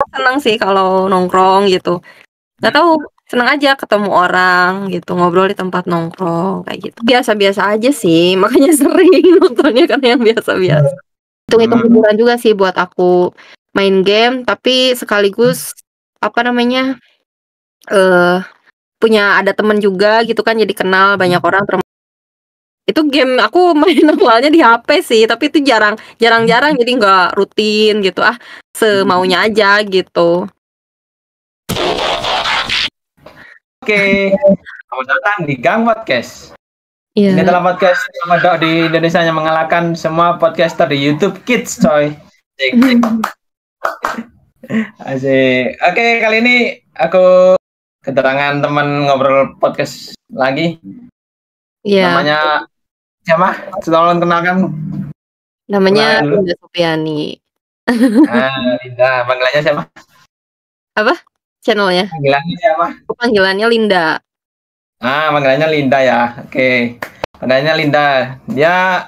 seneng sih kalau nongkrong gitu. Nggak tahu, seneng aja ketemu orang gitu, ngobrol di tempat nongkrong kayak gitu. Biasa-biasa aja sih, makanya sering nontonnya kan yang biasa-biasa. Hitung-hitung hiburan juga sih buat aku. Main game tapi sekaligus apa namanya? Punya ada temen juga gitu kan, jadi kenal banyak orang itu game aku main awalnya di HP sih, tapi itu jarang-jarang jadi nggak rutin gitu, semaunya aja gitu. Oke, selamat datang di Gang Podcast. Iya. Ini adalah podcast pertama di Indonesia yang mengalahkan semua podcaster di YouTube Kids, coy. Asik. Oke, kali ini aku kedatangan teman ngobrol podcast lagi. Iya. Namanya siapa? Tolong kenalkan. Namanya Kenalan dulu. Linda Supiani. Linda. Panggilannya siapa? Apa? Channelnya? Panggilannya siapa? Panggilannya Linda. Panggilannya Linda ya. Oke. Panggilannya Linda. Dia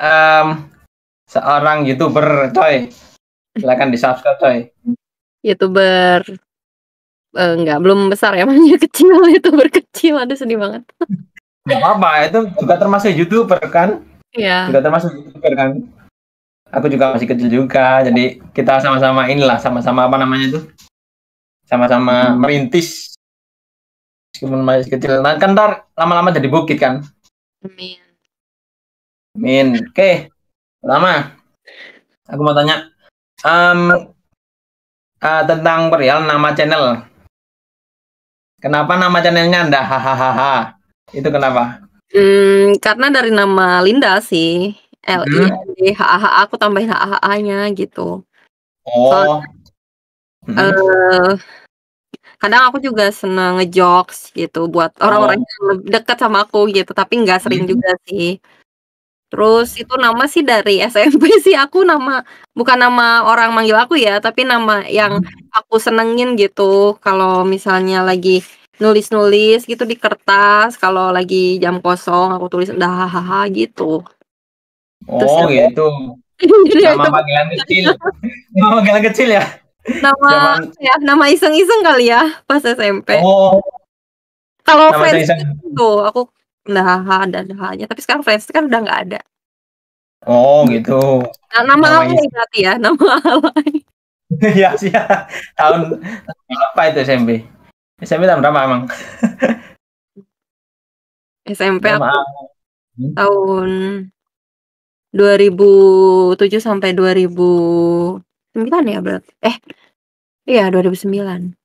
seorang YouTuber, coy. Silakan di-subscribe, coy. YouTuber enggak, belum besar ya, masih kecil, YouTuber kecil. Aduh, sedih banget. Nggak apa-apa, itu juga termasuk YouTuber kan? Iya. Juga termasuk YouTuber kan? Aku juga masih kecil juga, jadi kita sama-sama inilah, sama-sama apa namanya itu? Sama-sama merintis. Meskipun masih kecil, nah, kan ntar lama-lama jadi bukit kan? Amin. Oke, pertama, aku mau tanya tentang perihal nama channel. Kenapa nama channelnya Anda? Hahaha. Itu kenapa? Karena dari nama Linda sih. LINDHAHA, aku tambahin HAHA-nya gitu. Oh. Kadang aku juga seneng ngejokes gitu buat orang-orang yang dekat sama aku gitu, tapi nggak sering juga sih. Terus itu nama sih dari SMP sih, aku bukan nama orang manggil aku ya, tapi nama yang aku senengin gitu. Kalau misalnya lagi nulis-nulis gitu di kertas, kalau lagi jam kosong aku tulis hahaha gitu. Oh gitu. Nama panggilan kecil. Nama panggilan kecil ya? Nama iseng-iseng kali ya pas SMP. Oh. Kalau Friends itu aku hahaha dan hanya, tapi sekarang Friends kan udah nggak ada. Oh gitu. Nama alay berarti ya, nama alay. Iya sih. Tahun apa itu SMP? SMP tahun berapa emang? SMP aku tahun 2007 sampai 2009 ya berarti. Iya 2009.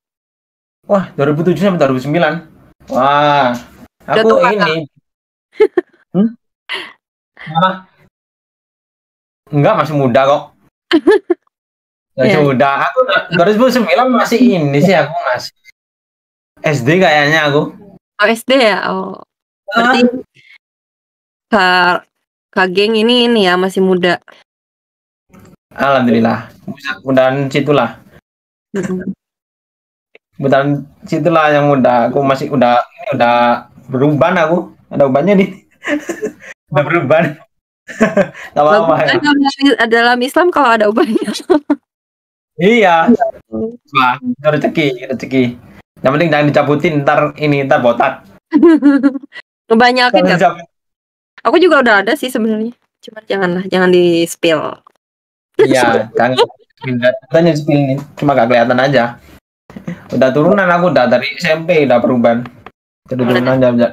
Wah, 2007 sampai 2009. Wah, aku ini. Enggak, masih muda kok. Masih muda. Aku 2009 masih ini sih, aku masih SD kayaknya aku. Oh SD ya? Oh. Berarti Kak Geng ini ya masih muda. Alhamdulillah. Mudahan situlah. Mudahan situlah yang muda. Aku masih udah beruban aku. Ada ubannya nih. Udah beruban. Dalam Islam kalau ada ubannya. Iya. Wah, rezeki. Yang penting jangan dicabutin, ntar botak. Kebanyakan kan? Aku juga udah ada sih sebenarnya. Cuma jangan di spill. Iya, jangan spill, cuma gak kelihatan aja. Udah turunan aku dari SMP udah perubahan. Jadi turunan ya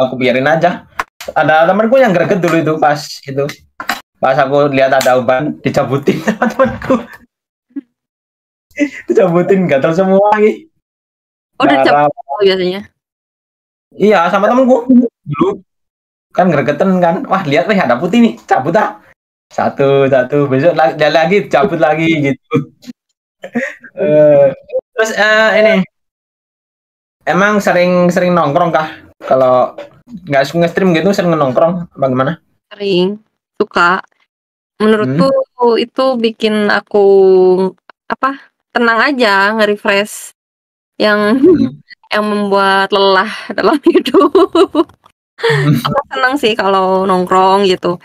aku biarin aja. Ada temanku yang greget dulu itu pas aku lihat ada uban dicabutin sama temanku. Dicabutin gatal semua lagi. Udah cabut biasanya. Iya, sama temanku dulu kan gregetan kan. Wah, lihat nih ada putih nih, cabut ah. Satu besok lagi cabut lagi gitu. Terus ini emang sering nongkrong kah? Kalau nggak nge-stream gitu sering nongkrong apa gimana? Sering, suka. Menurutku itu bikin aku tenang aja, nge-refresh yang membuat lelah dalam hidup. Aku senang sih kalau nongkrong gitu.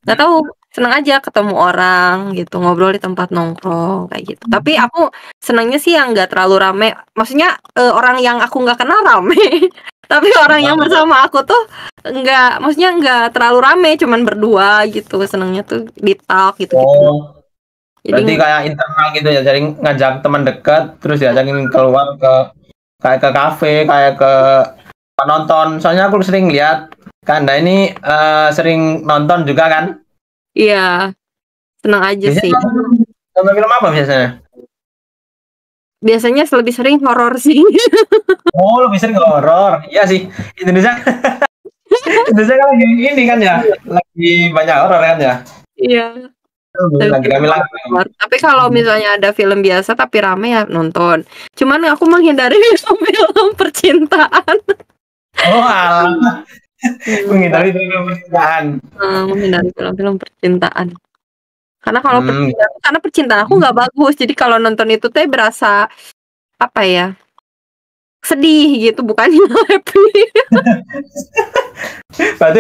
Nggak tahu, seneng aja ketemu orang gitu, ngobrol di tempat nongkrong kayak gitu. Tapi aku senangnya sih yang nggak terlalu rame. Maksudnya orang yang aku nggak kenal rame, tapi orang yang bersama aku tuh maksudnya nggak terlalu rame, cuman berdua gitu. Senangnya tuh di talk gitu-gitu. Oh, Jadi berarti kayak internal gitu ya, jadi ngajak teman dekat, terus diajakin keluar kayak ke kafe, kayak ke nonton. Soalnya aku sering lihat, Kanda ini sering nonton juga kan? iya, senang aja Biasanya sih. nonton film apa biasanya? Biasanya lebih sering horor sih. Oh, lebih sering horor. Iya sih, Indonesia. Indonesia kan lagi ini kan ya, lagi banyak horor kan ya. Iya. Lagi rame lagi. Tapi kalau misalnya ada film biasa tapi rame ya nonton. Cuman aku menghindari film-film percintaan. Oh, alah. Menghindari film percintaan. Menghindari film-film percintaan. Karena kalau Hmm. percintaan aku nggak bagus. Jadi kalau nonton itu teh berasa apa ya? Sedih gitu, bukannya happy. Berarti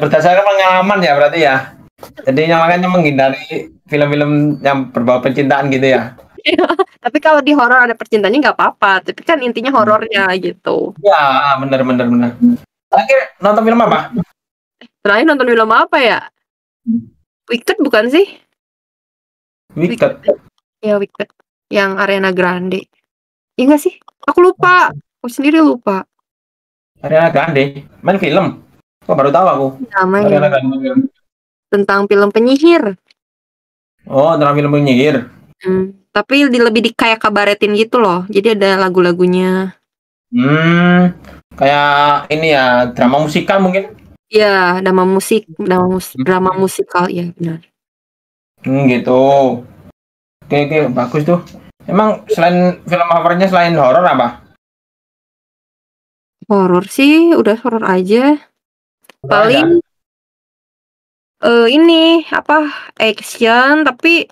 berdasarkan pengalaman ya berarti ya. Jadi makanya menghindari film-film yang berbau percintaan gitu ya. Iya. Tapi kalau di horor ada percintaannya nggak apa-apa. Tapi kan intinya horornya gitu. Ya, benar. Terakhir nonton film apa? Terakhir nonton film apa ya? Wicked bukan sih? Wicked. Ya Wicked. Yang Ariana Grande. Iya nggak sih? Aku lupa. Aku sendiri lupa. Ariana Grande. Main film. Kok baru tahu aku. Namanya Ariana Grande. tentang film penyihir. Oh, tentang film penyihir. Tapi lebih kayak kabaretin gitu loh. Jadi ada lagu-lagunya. Kayak ini ya, drama musikal mungkin. Iya, drama musikal ya benar. Gitu. Oke, bagus tuh. Emang selain film favoritnya selain horor apa? Horor sih, udah horor aja. Paling ini apa action, tapi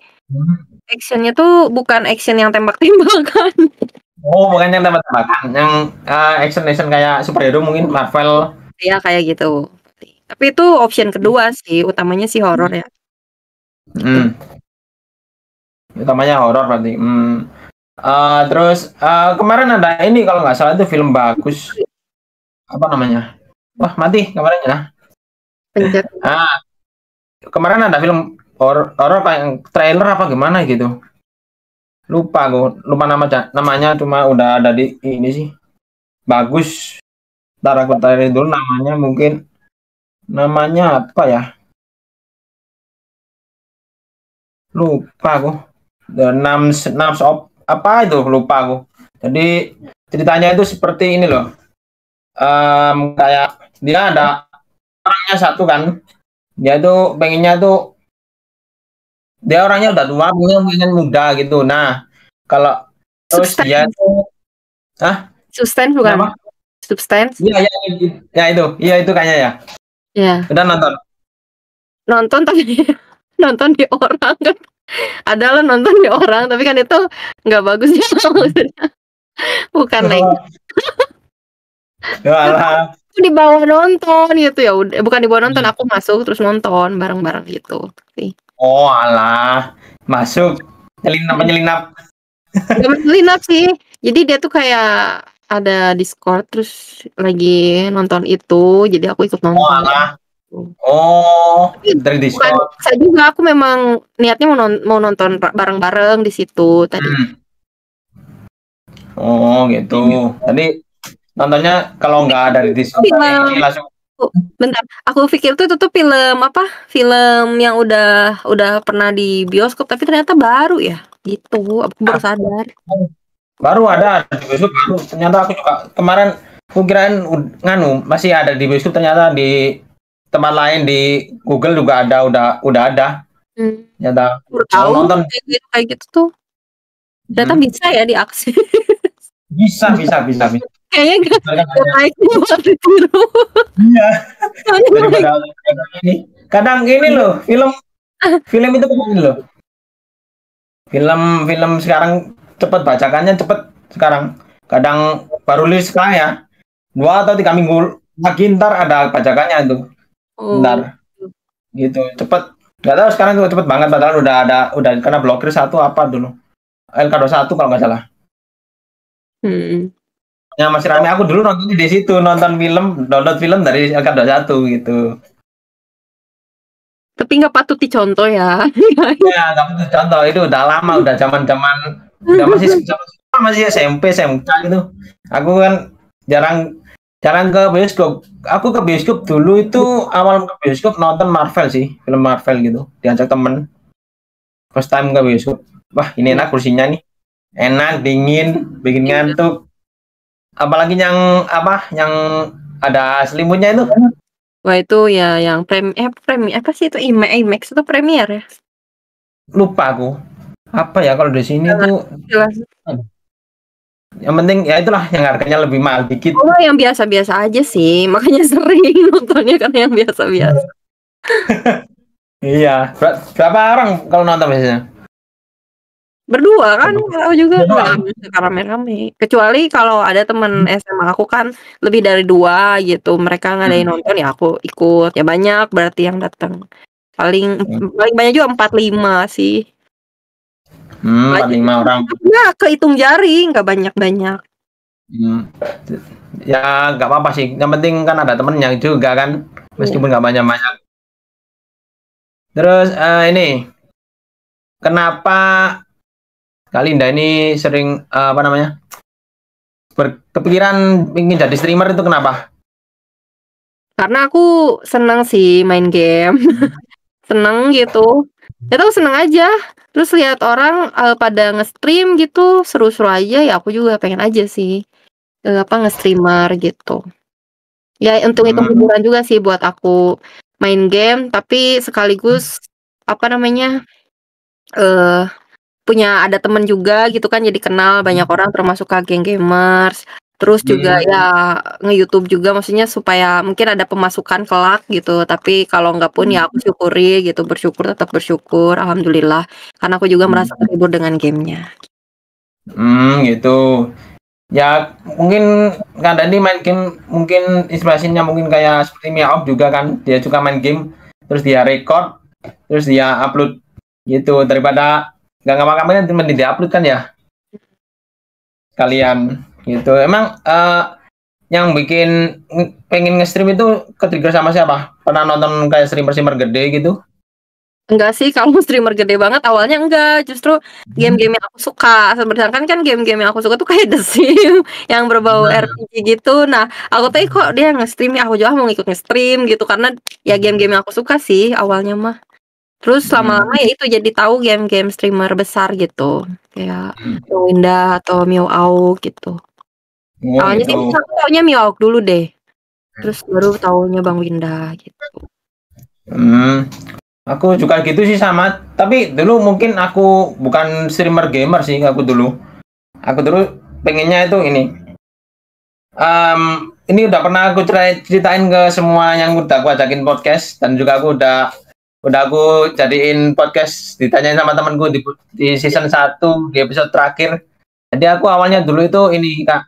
actionnya tuh bukan action yang tembak-tembakan. Oh, bukan yang tembak-tembakan, yang action kayak superhero mungkin Marvel. Ya kayak gitu. Tapi itu option kedua sih, utamanya sih horor ya. Utamanya horor berarti. Terus kemarin ada ini kalau nggak salah itu film bagus. Apa namanya? Wah, mati kameranya. Pencet. Kemarin ada film horor kayak trailer apa gimana gitu. Lupa namanya, cuma udah ada di ini sih. Bagus. Ntar aku cari dulu namanya, mungkin namanya apa ya? Lupa aku. The Names of apa itu, lupa aku. Jadi ceritanya itu seperti ini loh. Kayak dia ada orangnya satu kan. Dia tuh pengennya tuh dia orangnya udah tua, pengen muda gitu. Nah, kalau terus dia tuh Substance bukan? Kenapa? Substance? Iya, itu kayaknya ya. Iya. Udah nonton? Nonton tapi nonton di orang kan. Ada lo nonton di orang, tapi kan itu nggak bagus ya maksudnya. Bukan lagi. Ya alah. Aku dibawa nonton gitu ya udah, bukan dibawa nonton, aku masuk terus nonton bareng-bareng gitu. Oh alah, masuk menyelinap. Gak menyelinap sih. Jadi dia tuh kayak ada Discord terus lagi nonton itu, jadi aku ikut nonton. Oh alah. Oh, dari Discord. Saya juga aku memang niatnya mau nonton bareng-bareng di situ tadi. Oh gitu. Tadi nontonnya kalau nggak ada di Discord langsung. Bentar, aku pikir tuh film apa? Film yang udah pernah di bioskop tapi ternyata baru ya. Gitu, aku baru sadar. Baru ada di bioskop baru. Ternyata aku juga kemarin aku kirain masih ada di bioskop, ternyata di tempat lain di Google juga ada, udah ada. Ternyata tahu nonton kayak gitu tuh. Ternyata bisa ya diakses. Bisa. Kayaknya nggak naik buat ditiru. Iya. Kadang ini loh, film itu begini loh. Film sekarang cepet bacakannya sekarang. Kadang baru rilis sekarang ya. 2 atau 3 minggu lagi ntar ada bacakannya itu. Ntar. Gitu, cepet. Nggak tahu sekarang tuh cepet banget, padahal udah kena blokir satu apa dulu. LK21 kalau nggak salah. Yang masih rame, aku dulu nontonnya di situ, download film dari LK21 gitu. Tapi nggak patut dicontoh ya. Ya, tapi itu contoh itu udah lama, udah zaman-zaman udah masih SMP, SMK gitu. Aku kan jarang ke bioskop. Aku ke bioskop dulu itu awal ke bioskop nonton Marvel sih, film Marvel gitu. Diajak temen. First time ke bioskop. Wah, ini enak kursinya nih. Enak, dingin, bikin ngantuk. Apalagi yang ada selimutnya itu. Wah itu ya yang premi apa sih itu IMAX atau Premier ya? Lupa aku. Apa ya kalau di sini tuh? Jelas. Yang penting ya itulah yang harganya lebih mahal dikit. Oh yang biasa-biasa aja sih, makanya sering nontonnya kan yang biasa-biasa. Iya. Berapa orang kalau nonton biasanya? Berdua kan, aku juga rame-rame. Kecuali kalau ada teman SMA aku kan lebih dari 2 gitu, mereka ngadain nonton ya aku ikut. Ya banyak berarti yang datang. Paling banyak juga 4-5 sih. 4-5 orang. Nggak kehitung jari, nggak banyak-banyak. Ya nggak apa-apa sih. Yang penting kan ada temennya juga kan, meskipun nggak banyak-banyak. Terus ini kenapa Kalinda ini sering berkepikiran ingin jadi streamer itu kenapa? Karena aku seneng sih main game. Seneng gitu. Ya tahu seneng aja. Terus lihat orang pada nge-stream gitu, seru-seru aja ya aku juga pengen aja sih. Nge-streamer gitu. Ya untuk itu hiburan juga sih buat aku main game, tapi sekaligus punya ada temen juga gitu kan, jadi kenal banyak orang termasuk gamers. Terus juga ya nge-YouTube juga, maksudnya supaya mungkin ada pemasukan kelak gitu. Tapi kalau nggak pun ya aku syukuri gitu, tetap bersyukur, alhamdulillah. Karena aku juga merasa terhibur dengan gamenya. Gitu. Ya mungkin Kak Dandi main game mungkin inspirasinya mungkin kayak seperti Miaof juga kan, dia suka main game terus dia record terus dia upload gitu, daripada nggak ngapa-ngapain nanti dia upload kan ya kalian gitu. Emang yang bikin pengen nge-stream itu ke-trigger sama siapa? Pernah nonton kayak streamer gede gitu? Enggak sih, kalau streamer gede banget awalnya enggak, justru game-game yang aku suka. Sedangkan kan game-game yang aku suka tuh kayak The Sims yang berbau RPG gitu. Nah, aku tuh kok dia nge-stream ya, aku juga mau ngikut nge-stream gitu karena ya game-game yang aku suka sih awalnya mah. Terus lama-lama ya itu jadi tahu game-game streamer besar gitu. Kayak Winda atau Miao Auk gitu. Awalnya sih aku taunya Miao Auk dulu deh. Terus baru taunya Bang Winda gitu. Aku juga gitu sih sama, tapi dulu mungkin aku bukan streamer gamer sih aku dulu. Aku dulu pengennya itu ini. Ini udah pernah aku ceritain ke semua yang udah aku ajakin podcast, dan juga aku udah aku jadiin podcast ditanyain sama temanku di season 1 di episode terakhir. Jadi aku awalnya dulu itu ini Kak,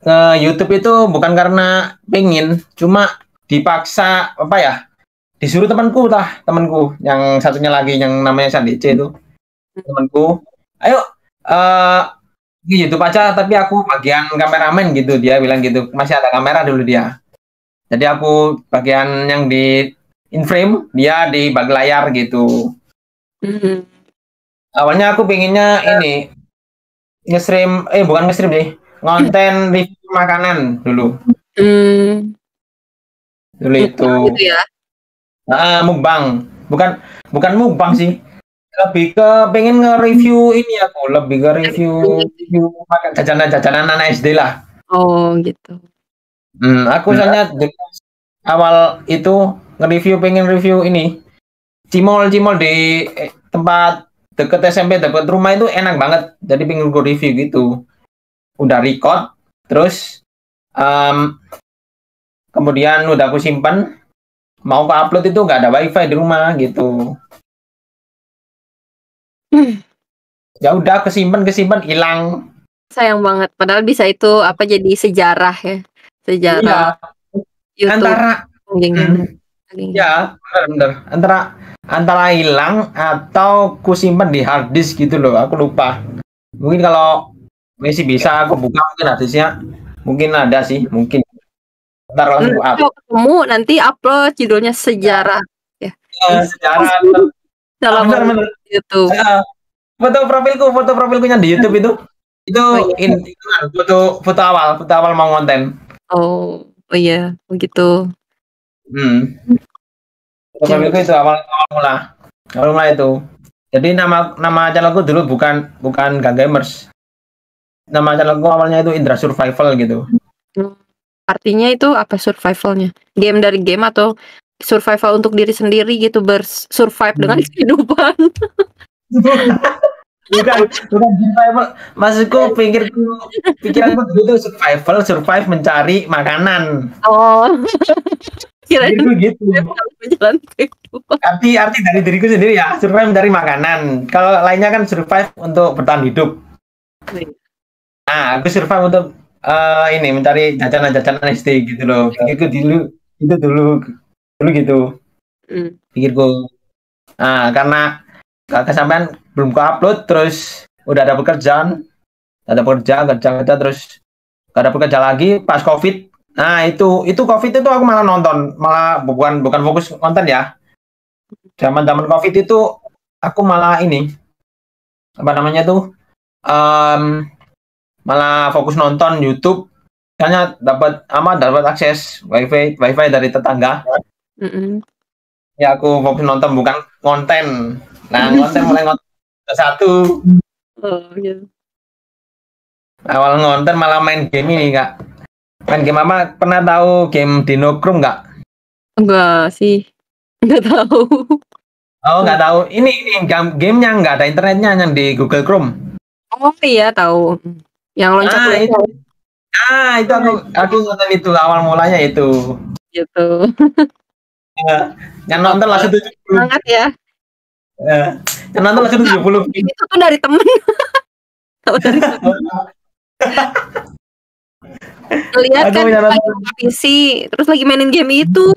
ke YouTube itu bukan karena pengen, cuma dipaksa disuruh temanku yang satunya lagi yang namanya Sandi C itu, temanku, ayo di YouTube aja tapi aku bagian kameramen gitu, dia bilang gitu, masih ada kamera dulu dia, jadi aku bagian yang di in frame, dia di bag layar gitu. Awalnya aku pengennya ini nge-stream, bukan nge-stream sih, ngonten review makanan dulu. Dulu itu gitu ya. Mukbang, bukan mukbang sih, lebih ke pengen nge-review ini, aku lebih ke review makan jajanan anak SD lah. Oh gitu. Aku soalnya awal itu pengen review ini cimol di tempat deket SMP, deket rumah itu enak banget, jadi pengen gue review gitu. Udah record, terus kemudian udah aku simpan, mau ke upload itu nggak ada wifi di rumah gitu. Ya udah kesimpan hilang. Sayang banget, padahal bisa itu jadi sejarah ya, sejarah iya. YouTube. Antara Ya, benar. Antara hilang atau ku simpen di hard disk gitu loh. Aku lupa. Mungkin kalau masih bisa aku buka mungkin harddisknya mungkin ada sih, mungkin. Ntar langsung ku Kalau ketemu nanti upload judulnya sejarah ya. sejarah. Dalam Benar. YouTube. Foto profilkunya di YouTube itu Oh iya. foto awal mau konten. Oh iya, begitu. Foto profilku itu awal mula itu. Jadi nama channelku dulu bukan Gang Gamers. Nama channelku awalnya itu Indra Survival gitu. Artinya itu apa survivalnya? Game dari game atau survival untuk diri sendiri gitu, bersurvive dengan kehidupan? bukan survival. Maksudku pikiranku dulu tuh survive mencari makanan. Oh. Kirain gitu. Arti dari diriku sendiri ya, survive mencari makanan. Kalau lainnya kan survive untuk bertahan hidup. Nah, aku survive untuk ini mencari jajanan SD gitu loh. Pikirku dulu gitu. Pikirku. Nah, karena gak kesampaian belum ku upload, terus udah ada pekerjaan, kerja terus gak ada pekerja lagi pas COVID. Nah, itu COVID itu aku malah nonton, malah bukan fokus konten ya. Zaman COVID itu aku malah ini apa namanya tuh malah fokus nonton YouTube, karena dapat akses wifi dari tetangga. Ya aku fokus nonton bukan konten. Nah, mulai ngonten satu. Oh gitu. Awal ngonten malah main game ini, Kak. Main game apa? Pernah tahu game Dinochrome nggak? Enggak sih. Enggak tahu. Oh, nggak tahu. Ini gamenya nggak ada internetnya, yang di Google Chrome. Oh iya tahu. Yang loncat itu. Itu aku nonton itu awal mulanya itu. Gitu. Yang nonton langsung 70. Semangat ya. Yang nonton langsung 70. Itu tuh dari temen. Lihat kan lagi PC, terus lagi mainin game itu.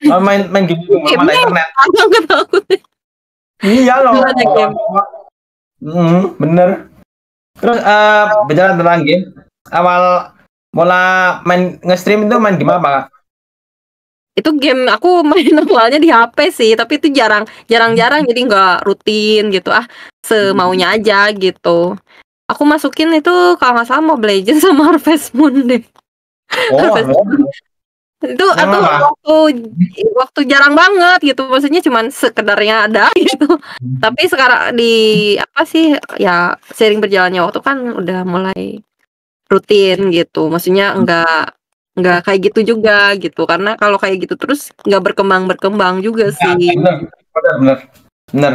Main game itu belum ada internet. Nggak tahu. Iya loh. Bener. Terus bicara tentang game, awal mula main nge-stream itu main game apa? Itu game aku main awalnya di HP sih, tapi itu jarang jadi nggak rutin gitu. Semaunya aja gitu. Aku masukin itu kalau nggak salah Mobile Legends sama Harvest Moon deh. Itu waktu jarang banget gitu, maksudnya cuman sekedarnya ada gitu. Tapi sekarang ya seiring berjalannya waktu kan udah mulai rutin gitu, maksudnya nggak kayak gitu juga gitu, karena kalau kayak gitu terus nggak berkembang juga sih. Bener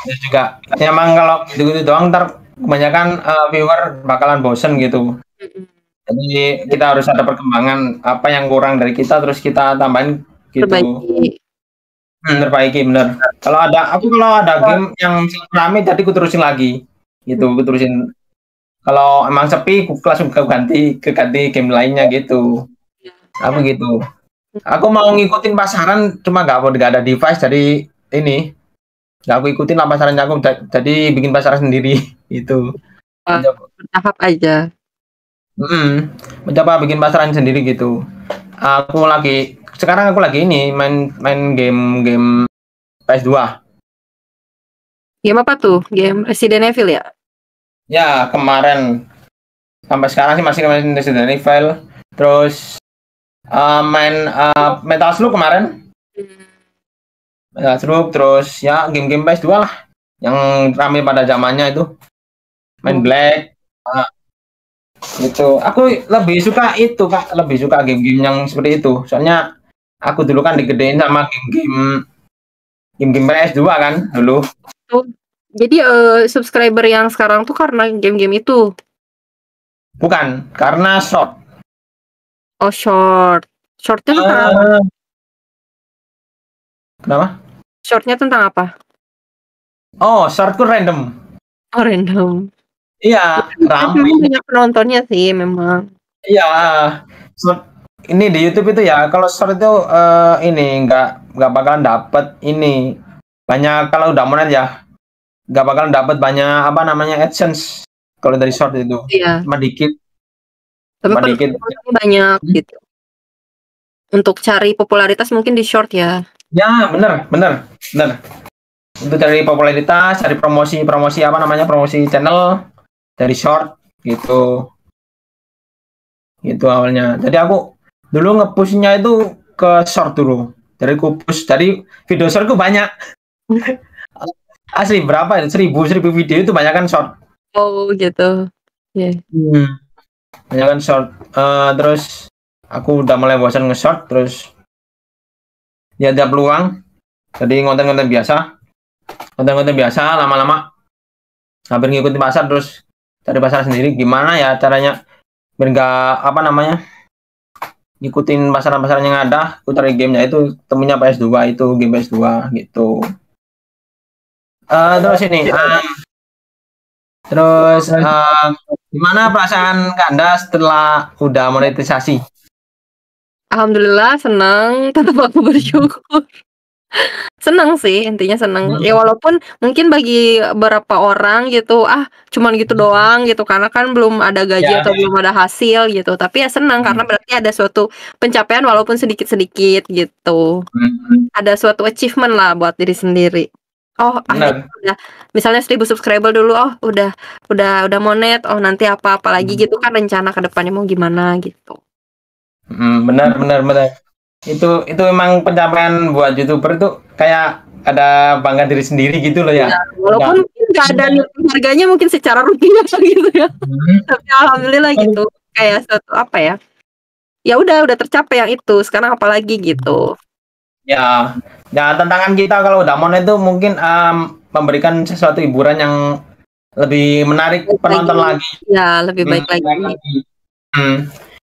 ya juga. Emang kalau gitu doang ntar kebanyakan viewer bakalan bosen gitu. Jadi kita harus ada perkembangan, apa yang kurang dari kita terus kita tambahin gitu. Perbaiki bener. Kalau ada game yang rame tadi ku terusin lagi gitu, kalau emang sepi langsung ganti game lainnya gitu. Aku gitu. Aku mau ngikutin pasaran, cuma nggak ada device, jadi ini nggak aku ikutin lah pasarannya, aku jadi bikin pasaran sendiri itu. Bertahap aja. Mencoba bikin pasaran sendiri gitu. Sekarang aku lagi ini main game PS2. Game apa tuh? Game Resident Evil ya? Ya, kemarin sampai sekarang sih masih main Resident Evil. Terus main Metal Slug kemarin. Metal Slug, terus ya game-game PS2 lah yang ramai pada zamannya itu. Main Black. Gitu. Aku lebih suka itu, Kak. Lebih suka game-game yang seperti itu. Soalnya aku dulu kan digedein sama game PS2 kan dulu. Jadi subscriber yang sekarang tuh karena game-game itu? Bukan, karena short. Oh, short. Shortnya tentang apa? Kenapa? Shortnya tentang apa? Oh, shortku random. Oh, random. Iya, ramai. Banyak penontonnya sih memang. Iya, ini di YouTube itu ya, kalau short itu ini nggak bakalan dapet ini banyak kalau udah monet ya, nggak bakalan dapet banyak apa namanya AdSense kalau dari short itu Iya. cuma dikit. Tapi Cuma dikit. banyak gitu. Untuk cari popularitas mungkin di short ya. Ya bener. Untuk cari popularitas, cari promosi apa namanya promosi channel dari short gitu. Gitu awalnya. Jadi aku dulu nge-pushnya itu ke short dulu. Dari push dari video shortku banyak. Asli berapa itu? 1000 video itu banyak kan short. Oh gitu. Yeah. Banyak kan short. Terus aku udah mulai bosan nge-short, terus ya ada peluang. Jadi konten-konten biasa. Konten-konten biasa lama-lama hampir ngikutin pasar, terus cari pasar sendiri gimana ya caranya biar nggak apa namanya ngikutin pasaran-pasaran yang ada. Aku cari gamenya itu temunya PS2 itu game PS2 gitu. Terus ini gimana perasaan Kanda setelah udah monetisasi? Alhamdulillah senang, tetap aku bersyukur. Senang sih, intinya senang. Ya walaupun mungkin bagi beberapa orang gitu, cuman gitu doang gitu, karena kan belum ada gaji atau belum ada hasil gitu. Tapi ya senang karena berarti ada suatu pencapaian walaupun sedikit-sedikit gitu. Ada suatu achievement lah buat diri sendiri. Oh, akhirnya udah misalnya 1000 subscriber dulu, udah monet, nanti apa lagi gitu kan rencana ke depannya mau gimana gitu. Benar. Itu memang pencapaian buat YouTuber itu kayak ada bangga diri sendiri gitu loh ya. Walaupun nggak ada harganya mungkin secara rupiah gitu ya. Tapi alhamdulillah gitu. Kayak suatu apa ya? Ya udah tercapai yang itu. Sekarang apalagi gitu. Ya tantangan kita kalau udah monet itu mungkin memberikan sesuatu hiburan yang lebih menarik penonton lagi. Ya, lebih baik lagi.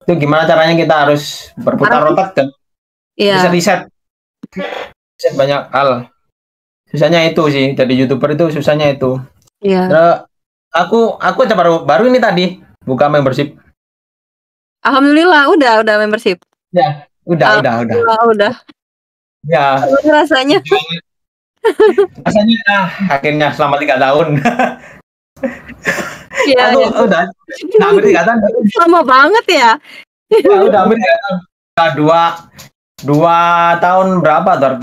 Itu gimana caranya kita harus berputar otak dan bisa riset banyak hal. Susahnya itu sih, jadi YouTuber itu susahnya itu. Iya. Terus aku aja baru ini tadi buka membership. Alhamdulillah udah membership. Ya, udah. Ya. Rasanya akhirnya selama 3 tahun. Iya. Udah hampir 3 tahun. Lama banget ya. Ya udah hampir 3 tahun. 2 tahun berapa? 2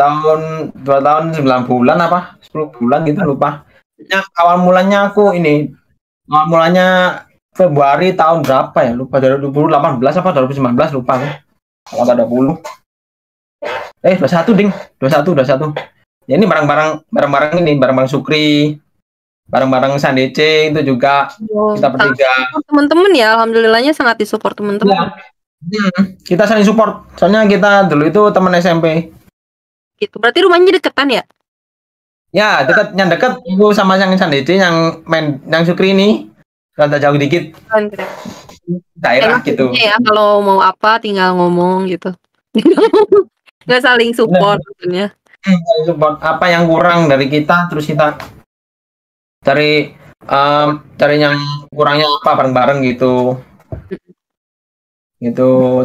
tahun 9 bulan apa? 10 bulan gitu lupa. Ya, awal mulanya Februari tahun berapa ya? Lupa, 2018 apa 2019 lupa kan. Kalau 20. 21 ding. 21. Ya ini barang-barang Sukri, barang-barang Sandece itu juga kita bertiga. Teman-teman ya, alhamdulillahnya sangat disupport teman-teman. Kita saling support. Soalnya kita dulu itu teman SMP. Gitu. Berarti rumahnya deketan ya? Ya, dekat itu sama yang Sandece yang Sukri ini. Rada jauh dikit. Daerah gitu. Ya, kalau mau apa tinggal ngomong gitu. Nggak saling support maksudnya. Support apa yang kurang dari kita, terus kita cari yang kurangnya apa bareng-bareng gitu.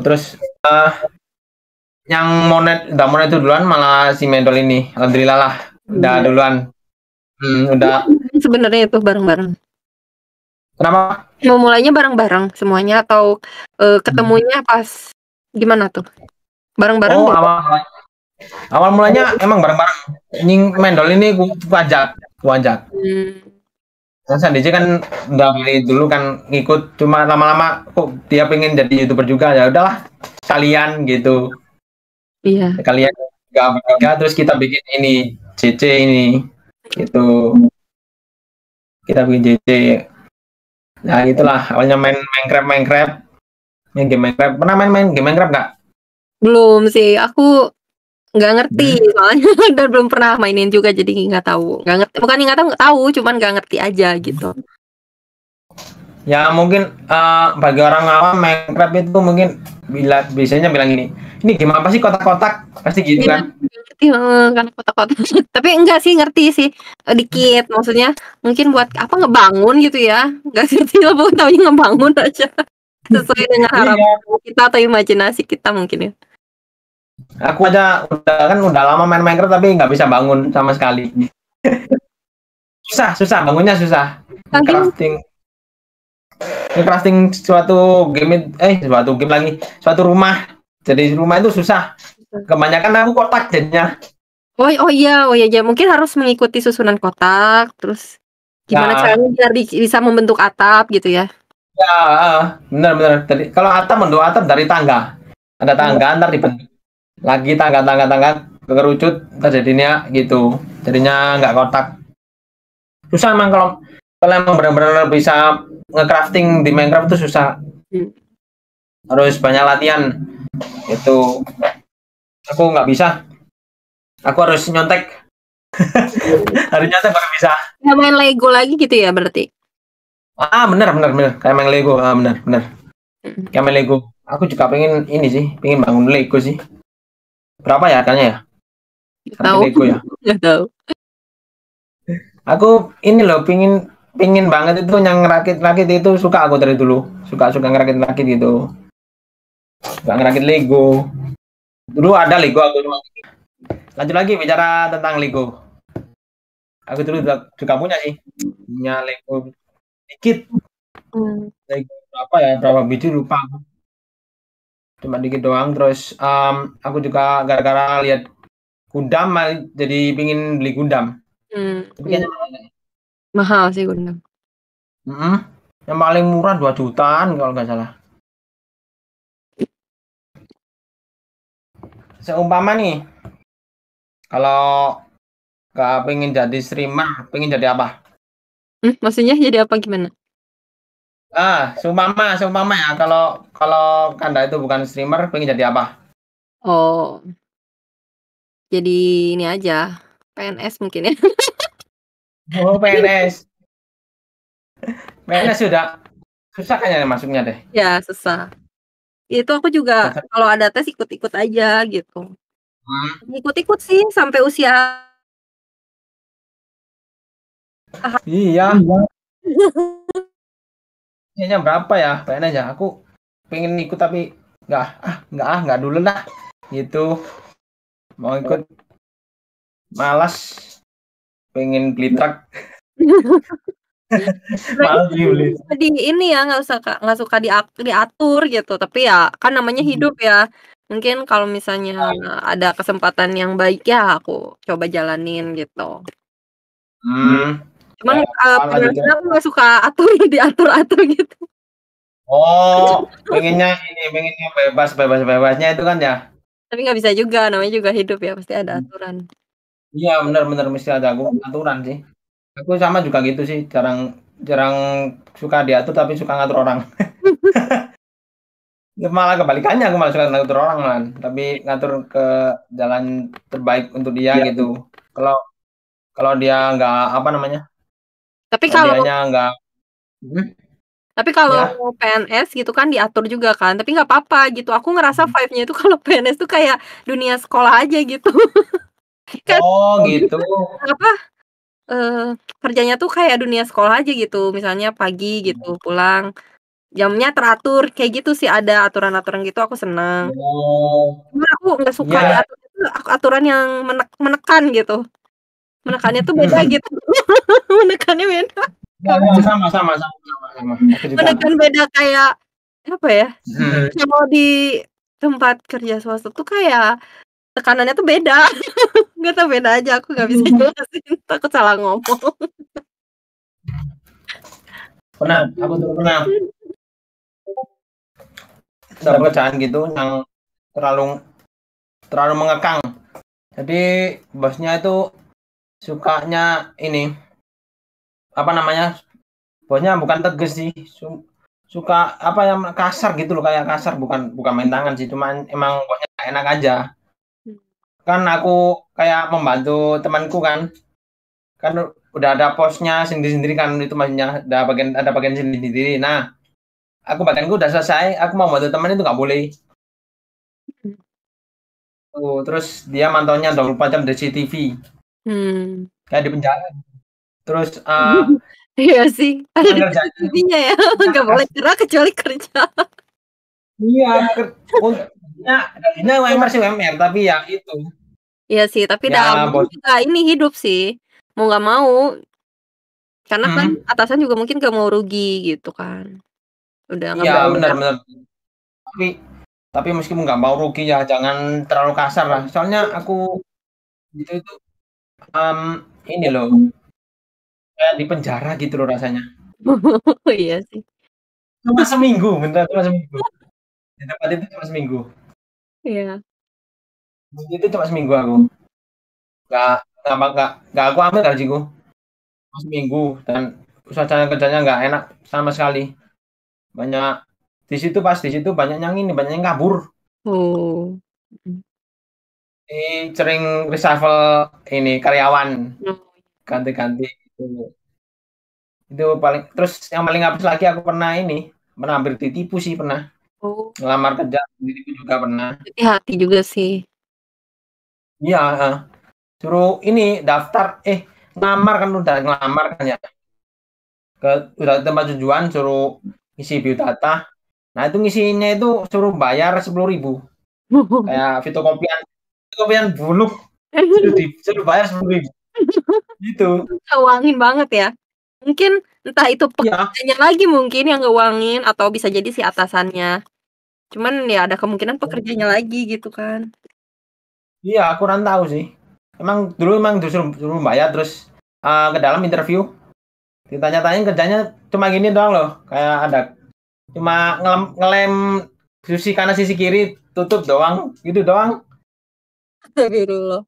Terus yang udah monet itu duluan, malah si Mendol ini alhamdulillah lah udah duluan. Udah sebenarnya itu bareng-bareng. Kenapa? Mulainya bareng-bareng semuanya atau ketemunya pas gimana tuh? Bareng-bareng? Awal mulanya emang bareng-bareng. Nying Mendol ini ku ajak. Sandece kan udah beli dulu kan ngikut, cuma lama-lama kok dia pengen jadi YouTuber juga, ya udahlah sekalian gitu. Iya. Kalian bertiga terus kita bikin ini CC ini gitu. Kita bikin CC. Nah itulah awalnya main Minecraft. Main game Minecraft. Pernah main game Minecraft nggak? Belum sih, aku nggak ngerti soalnya dan belum pernah mainin juga, jadi nggak tahu. Nggak ngerti, bukan nggak tahu, cuman nggak ngerti aja gitu. Ya mungkin bagi orang awam Minecraft itu mungkin biasanya bilang ini game apa sih, kotak-kotak pasti gitu kan? Ngerti kan kotak-kotak. Tapi enggak sih, ngerti sih dikit, maksudnya mungkin buat apa ngebangun gitu ya, nggak ngerti lah, pokoknya taunya ngebangun aja. Sesuai dengan harapan Iya. kita atau imajinasi kita mungkin ya. Aku aja udah lama main Minecraft tapi nggak bisa bangun sama sekali. Susah bangunnya susah. Saking Crafting suatu game lagi, suatu rumah. Jadi rumah itu susah. Kebanyakan aku kotak jadinya. oh iya mungkin harus mengikuti susunan kotak, terus gimana Ya, caranya biar bisa membentuk atap gitu ya. ya, benar. Jadi kalau atap bentuk atap dari tangga. Ada tangga ntar dibentuk lagi tangga kerucut terjadinya gitu. Jadinya nggak kotak. Susah emang kalau emang benar-benar bisa nge-crafting di Minecraft itu susah. Harus banyak latihan. Itu aku nggak bisa. Aku harus nyontek. Harus nyontek baru bisa. Ya main Lego lagi gitu ya berarti. Benar. Kayak main Lego. Benar. Kayak main Lego. Aku juga pengen ini sih, pengen bangun Lego sih. Berapa ya harganya ya? Tahu. Lego ya. Nggak tahu. Aku ini loh pingin banget itu yang ngerakit itu suka aku dari dulu. Suka ngerakit gitu. Suka ngerakit Lego. Dulu ada Lego aku cuma. Lanjut lagi bicara tentang Lego. Aku dulu juga punya sih. Punya Lego dikit. Lego berapa biji lupa aku. Cuma dikit doang. Terus aku juga gara-gara lihat Gundam jadi pingin beli Gundam. Tapi kayaknya mahal sih Gundam. Yang paling murah 2 jutaan kalau nggak salah. Seumpama nih, kalau nggak pengen jadi streamer, pengen jadi apa? Maksudnya jadi apa gimana? Seumpama ya, kalau Kanda itu bukan streamer, pengen jadi apa? Oh, jadi ini aja, PNS mungkin ya. Oh, PNS. PNS sudah susah kayaknya masuknya deh. Ya, susah. Itu aku juga kalau ada tes ikut-ikut aja gitu. Ikut-ikut sih sampai usia. Iya. Kayaknya berapa ya PNS ya? Aku pengen ikut tapi nggak dulu lah. Gitu. Mau ikut malas, pengen beli truk. Malas beli. Jadi ini ya nggak suka diatur gitu, tapi ya kan namanya hidup ya. Mungkin kalau misalnya ada kesempatan yang baik ya aku coba jalanin gitu. Cuman sebenarnya aku nggak suka diatur gitu. Oh, pengennya bebasnya itu kan ya. Tapi nggak bisa juga, namanya juga hidup ya, pasti ada aturan. Iya, benar mesti ada aturan sih. Aku sama juga gitu sih, jarang suka diatur tapi suka ngatur orang. Malah kebalikannya, aku malah suka ngatur orang kan, tapi ngatur ke jalan terbaik untuk dia gitu. Kalau dia nggak Tapi kalau dianya nggak ya. PNS gitu kan diatur juga kan, tapi nggak apa-apa gitu. Aku ngerasa vibe-nya itu kalau PNS tuh kayak dunia sekolah aja gitu. Kan, gitu. Kerjanya tuh kayak dunia sekolah aja gitu. Misalnya pagi gitu pulang, jamnya teratur kayak gitu sih, ada aturan-aturan gitu aku seneng. Cuma aku nggak suka aturan yang menekan gitu. Menekannya tuh beda gitu. Menekannya beda. Sama. Menekan beda kayak apa ya? Kalau di tempat kerja swasta tuh kayak tekanannya tuh beda. Nggak tahu, beda aja, aku nggak bisa jelasin, takut salah ngomong. Aku tuh pernah ada pekerjaan gitu yang terlalu mengekang. Jadi bosnya itu sukanya ini bosnya bukan tegas sih, suka yang kasar gitu loh, kayak kasar, bukan main tangan sih, cuman emang bosnya enak aja. Kan aku kayak membantu temanku kan udah ada posnya sendiri-sendiri kan, itu maksudnya ada bagian sendiri. Nah, aku bagianku udah selesai, aku mau bantu teman itu nggak boleh. Terus dia mantaunya 24 jam dari CCTV. Kayak di penjara. Terus iya sih, ada CCTV-nya ya, nggak boleh gerak kecuali kerja. Iya, gajinya UMR sih UMR, tapi ya itu. Iya sih, tapi Ya mungkin bos. juga ini hidup sih, mau nggak mau, karena kan Hmm, atasan juga mungkin nggak mau rugi gitu kan, udah iya ngebayar. benar-benar. Tapi meskipun nggak mau rugi ya jangan terlalu kasar lah. Soalnya aku itu em, ini loh kayak di penjara gitu loh rasanya. Iya sih, Cuma seminggu, bentar cuma seminggu. Di tempat itu cuma seminggu. iya. Itu cuma seminggu aku. Nggak nggak aku ambil gajiku. Cuma seminggu dan suasana kerjanya nggak enak sama sekali. Banyak di situ banyak yang ini, banyak yang kabur. Oh, mhm. Sering reshuffle ini karyawan Oh, ganti-ganti gitu. Itu paling terus yang paling habis lagi aku pernah hampir ditipu sih pernah. oh, Ngelamar kerja ditipu juga pernah. hati-hati juga sih. Iya, suruh ini daftar ngelamar kan udah ngelamar kan ya. Udah tempat tujuan suruh isi biodata. Nah, itu ngisinya itu suruh bayar 10.000. Kayak fotokopian buluk suruh bayar 10.000. Gitu. Ngeuangin banget ya. Mungkin entah itu Iya, pekerjaannya lagi mungkin yang ngeuangin atau bisa jadi si atasannya. Cuman ya ada kemungkinan pekerjanya lagi gitu kan. iya, kurang tahu sih. Emang disuruh suruh bayar terus ke dalam interview ditanya-tanyain kerjanya cuma gini doang loh. Kayak ada cuma ngelem sisi kanan sisi kiri tutup doang, gitu doang. Astagfirullah.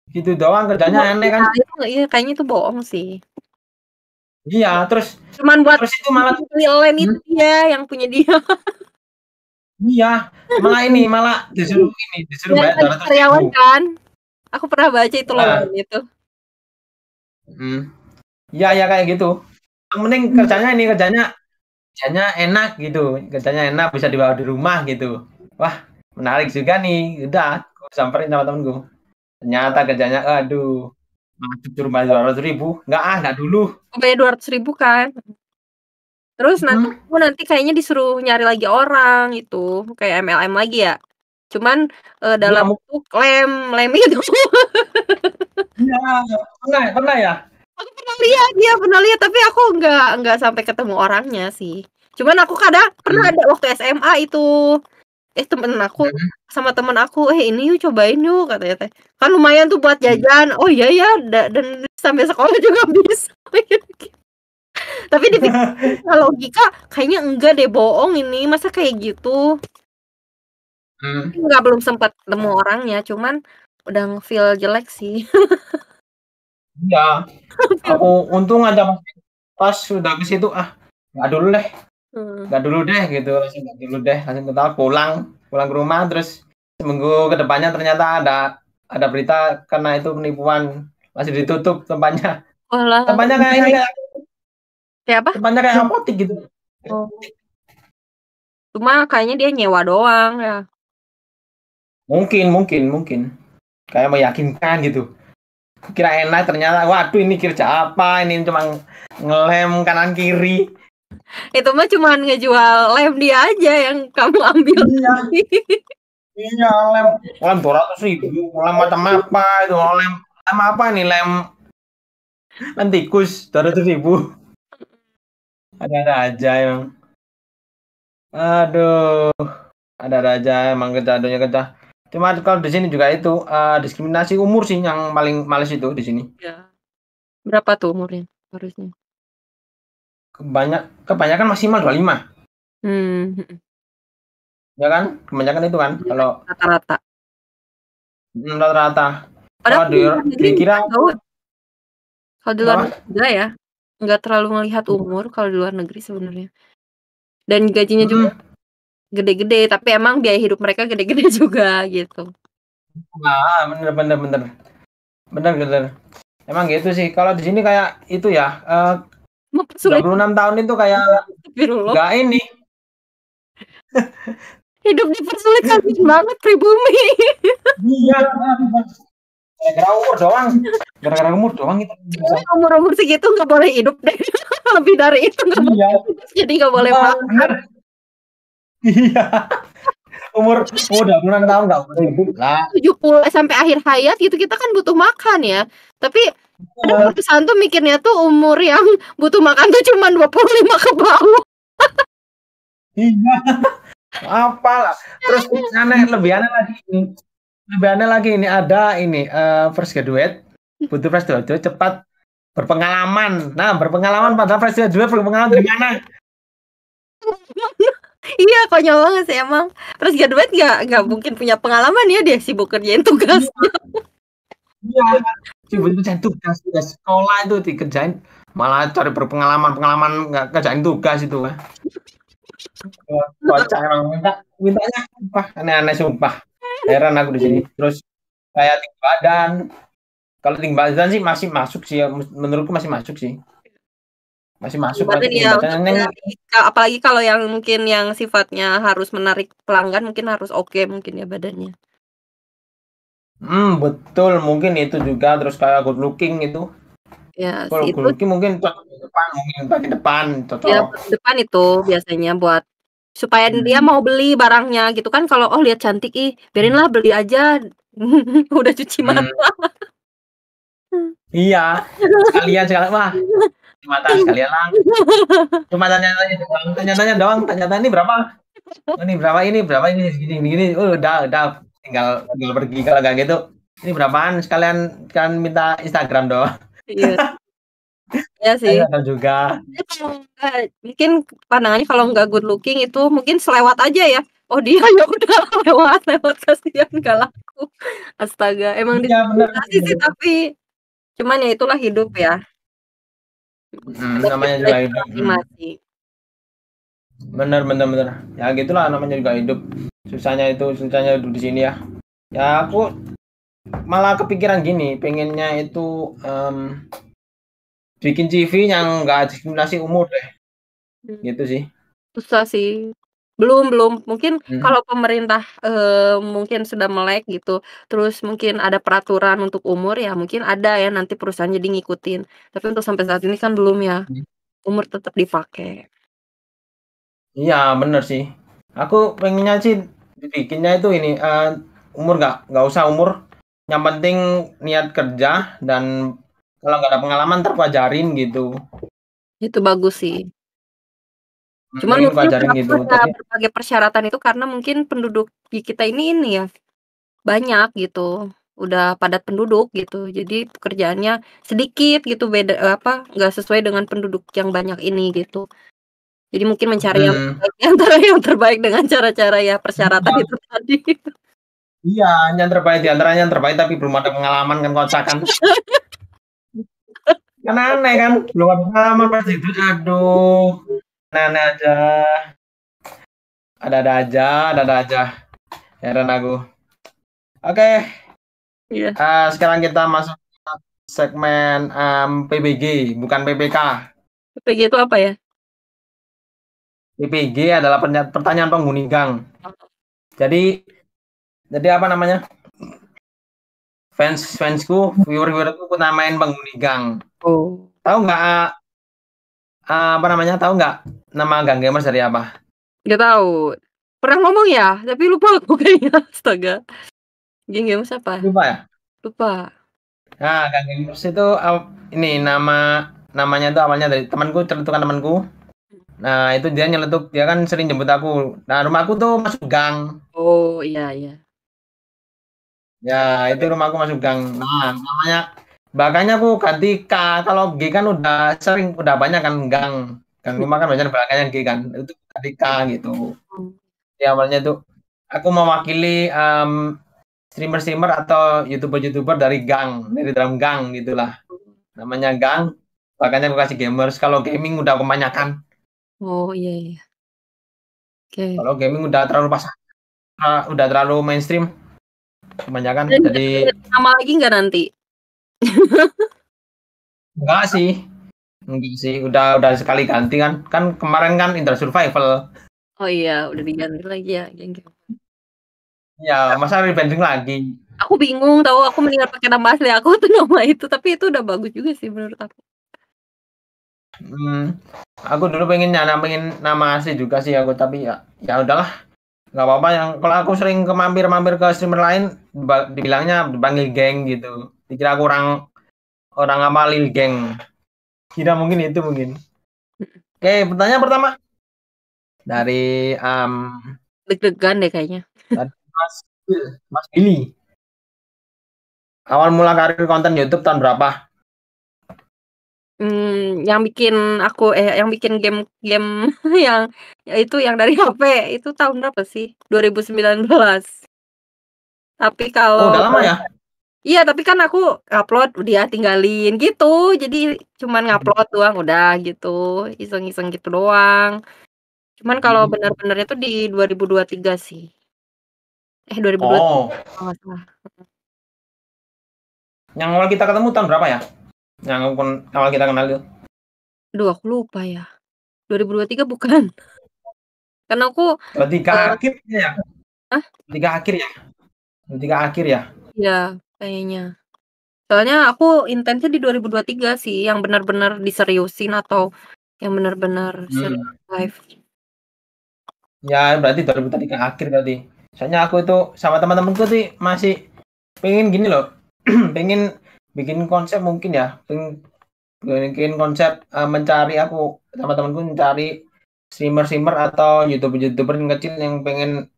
Gitu doang kerjanya aneh kan. Iya, itu iya kayaknya itu bohong sih. Iya, terus Cuman buat itu malah lem hmm, itu dia yang punya dia. iya, malah disuruh Yang bayar tadi 200.000. karyawan kan? Aku pernah baca itu Nah, lowongan itu. iya ya kayak gitu. Yang penting kerjanya enak gitu, kerjanya enak bisa dibawa di rumah gitu. Wah, menarik juga nih. Udah, aku samperin sama temenku. Ternyata kerjanya, aduh, suruh bayar 200.000. Nggak dulu. Bayar 200.000 kan. Terus Hmm, nanti kayaknya disuruh nyari lagi orang itu, kayak MLM lagi ya. Cuman, iya, dalam bentuk lem itu. iya, pernah ya? Aku pernah lihat, iya pernah lihat, tapi aku nggak sampai ketemu orangnya sih. Cuman aku pernah Hmm, ada waktu SMA itu, temen aku sama temen aku, ini yuk cobain yuk," katanya teh. "Kan lumayan tuh buat hmm. jajan." "Oh iya ya, dan sampai sekolah juga bisa." Tapi dipikir secara logika kayaknya enggak deh, bohong ini, masa kayak gitu. Hmm, Belum sempat ketemu orangnya, cuman udah nge-feel jelek sih. iya, aku untung aja pas sudah ke situ, nggak dulu deh, Heeh. nggak dulu deh gitu, langsung nggak dulu deh, langsung ketawa pulang ke rumah, terus seminggu ke depannya ternyata ada berita karena itu penipuan, masih ditutup tempatnya. Oalah, Tempatnya kayak ini, kayak apa? tempatnya kayak apotik gitu. Oh, cuma kayaknya dia nyewa doang ya. Mungkin kayak meyakinkan gitu. Kira enak ternyata, waduh ini kerja apa ini cuma ngelem kanan kiri. Itu mah cuman ngejual lem dia aja yang kamu ambil Iya, nanti. iya, lem 200.000, lem macam apa itu, lem apa nih, lem tikus 200.000. Ada aja emang. Aduh, ada aja emang kerja. Cuma kalau di sini juga itu diskriminasi umur sih yang paling males itu di sini. Ya. Berapa tuh umurnya harusnya? Kebanyakan maksimal 25, Mhm. ya kan? Kebanyakan itu kan Iya, kalau rata-rata. rata-rata. Padahal Kalau di luar negeri dikira enggak tahu, kalau di luar apa? negeri enggak ya, enggak terlalu ngelihat umur kalau di luar negeri sebenarnya. Dan gajinya juga Hmm, gede-gede, tapi emang biaya hidup mereka gede-gede juga gitu. bener bener bener bener bener. Emang gitu sih. Kalau di sini kayak itu ya, Mempersulit 26 tahun itu kayak astagfirullah. nggak ini. Hidup dipersulit kasihan banget pribumi. Iya, gara-gara umur doang. Gara-gara umur doang itu. Cewek umur-umur segitu nggak boleh hidup deh. Lebih dari itu nggak boleh Iya, hidup, jadi nggak boleh iya, makan. bener. Iya. Umur udah puluhan tahun nggak boleh hidup lah. 70 sampai akhir hayat gitu kita kan butuh makan ya. Tapi ada perusahaan tuh mikirnya tuh umur yang butuh makan tuh cuma 25 ke bawah. Iya. Apalah. Terus lebih aneh lagi ini. Lebih aneh lagi ini ada ini fresh graduate butuh fresh graduate cepat berpengalaman. Nah, berpengalaman padahal fresh graduate berpengalaman di mana? Iya, konyol banget sih emang. Terus graduate nggak mungkin punya pengalaman ya, dia sibuk kerjain tugasnya. Iya, sibuk kerjain tugas sekolah itu dikerjain, malah cari berpengalaman nggak kerjain tugas itu kan. Kocak emang mintanya apa aneh-aneh sumpah. Heran aku di sini. Terus kayak tinggi badan. Kalau tinggi badan sih masih masuk sih, menurutku masih masuk sih. Masih masuk lah Badan tinggi ya, badan. apalagi kalau yang mungkin yang sifatnya harus menarik pelanggan mungkin harus oke mungkin ya badannya. Betul mungkin itu juga terus kayak good looking itu. Ya, Kalau sih good itu looking mungkin cocok di depan, mungkin bagian depan ya cocok. depan itu biasanya buat supaya dia mau beli barangnya gitu kan. Kalau oh lihat cantik biarinlah beli aja. Udah cuci mata. Iya, sekalian wah mata sekalian lah. Cuma tanya-tanya doang, tanya-tanya ini berapa? Ini berapa ini gini. Udah tinggal pergi kalau nggak gitu. Ini berapaan sekalian kan minta Instagram doang. Iya. Ya sih. Ada juga. Mungkin pandangannya kalau nggak good looking itu mungkin selewat aja ya. Oh dia ya udah lewat kasihan nggak laku. Astaga, emang Iya, benar. diskriminasi sih tapi cuman ya itulah hidup ya. Namanya juga hidup. Masing-masing. Bener. Ya gitulah namanya juga hidup. Susahnya hidup di sini ya. Ya aku malah kepikiran gini, pengennya itu bikin CV yang nggak diskriminasi umur deh. Gitu sih. Susah sih. Belum. Mungkin kalau pemerintah mungkin sudah melek gitu, terus mungkin ada peraturan untuk umur ya mungkin ada ya nanti perusahaan jadi ngikutin. Tapi untuk sampai saat ini kan belum ya. Umur tetap dipakai. Iya, bener sih. Aku pengennya sih bikinnya itu ini umur nggak usah umur. Yang penting niat kerja dan kalau nggak ada pengalaman terpelajarin gitu. Itu bagus sih. Cuman mungkin pelajarin gitu. ada berbagai persyaratan itu karena mungkin penduduk di kita ini ya banyak gitu. Udah padat penduduk gitu. Jadi pekerjaannya sedikit gitu beda nggak sesuai dengan penduduk yang banyak ini gitu. Jadi mungkin mencari yang terbaik antara yang terbaik dengan cara-cara ya persyaratan itu tadi. Iya, yang terbaik di antaranya yang terbaik tapi belum ada pengalaman kan kocak kan. Kan aneh kan, belum ada pengalaman pasti itu aduh. Aneh aja. Ada aja. Heran aku. Oke. Iya. Sekarang kita masuk ke segmen PBG, bukan PPK. PPG itu apa ya? PPG adalah pertanyaan penghuni gang. Jadi apa namanya? Fansku, viewerku aku namain penghuni gang. Oh. Tahu nggak apa namanya? Tahu nggak nama gang gamers dari apa? Nggak tahu. Pernah ngomong ya, tapi lupa aku kayaknya. Astaga. Gang gamers apa? Lupa ya? Lupa. Nah, gang gamers itu ini namanya itu awalnya dari temanku, celetukan temanku. Nah, itu dia nyeletuk, dia kan sering jemput aku. Nah, rumahku tuh masuk gang. Oh, iya. Ya, itu rumahku masuk gang. Nah, namanya makanya aku ganti K. Kalau G kan udah banyak kan gang. Gang rumah kan banyak belakangnya G kan. Itu ganti K gitu. Ya, awalnya tuh aku mewakili streamer atau YouTuber dari gang, dari dalam gang gitulah. Namanya gang. Makanya aku kasih gamers. Kalau gaming udah kebanyakan. Oh, iya. Oke. Kalau gaming udah terlalu mainstream. Kebanyakan jadi nama lagi nggak nanti? enggak sih udah sekali ganti kan kemarin kan Inter Survival. Oh iya udah diganti lagi ya geng. Ya masa rebranding lagi. Aku bingung tahu aku mendingan pakai nama asli aku tuh nama itu tapi itu udah bagus juga sih menurut aku. Aku dulu pengen nama asli juga sih aku, tapi ya udahlah, nggak apa-apa. Yang kalau aku sering mampir ke streamer lain, dibilangnya dipanggil geng gitu. Dikira aku orang apa Lil Geng. Kira mungkin itu mungkin. Oke, pertanyaan pertama dari Deg-degan deh kayaknya. dari Mas Billy. Awal mula karir konten YouTube tahun berapa? Yang bikin game yang itu yang dari HP itu tahun berapa sih? 2019. Tapi Oh, kalau udah lama ya? iya, tapi kan aku upload dia tinggalin gitu. Jadi cuman ngupload doang udah gitu. Iseng-iseng gitu doang. Cuman kalau benar-benar itu di 2023 sih. 2023 Oh, kalau nggak salah. yang awal kita ketemu tahun berapa ya? Yang awal kita kenal itu? Aduh, aku lupa ya. 2023 bukan. Karena aku 23 eh akhir ya? ah, 23 akhir ya? 23 akhir ya? iya kayaknya. Soalnya aku intensnya di 2023 sih yang benar-benar diseriusin atau yang benar-benar serius live. Ya, berarti 2023 akhir berarti. Soalnya aku itu sama teman-temanku tuh masih pengen gini loh. Pengen bikin konsep mungkin ya. Pengen bikin konsep mencari aku sama temanku mencari streamer-streamer atau YouTuber-YouTuber yang kecil yang pengen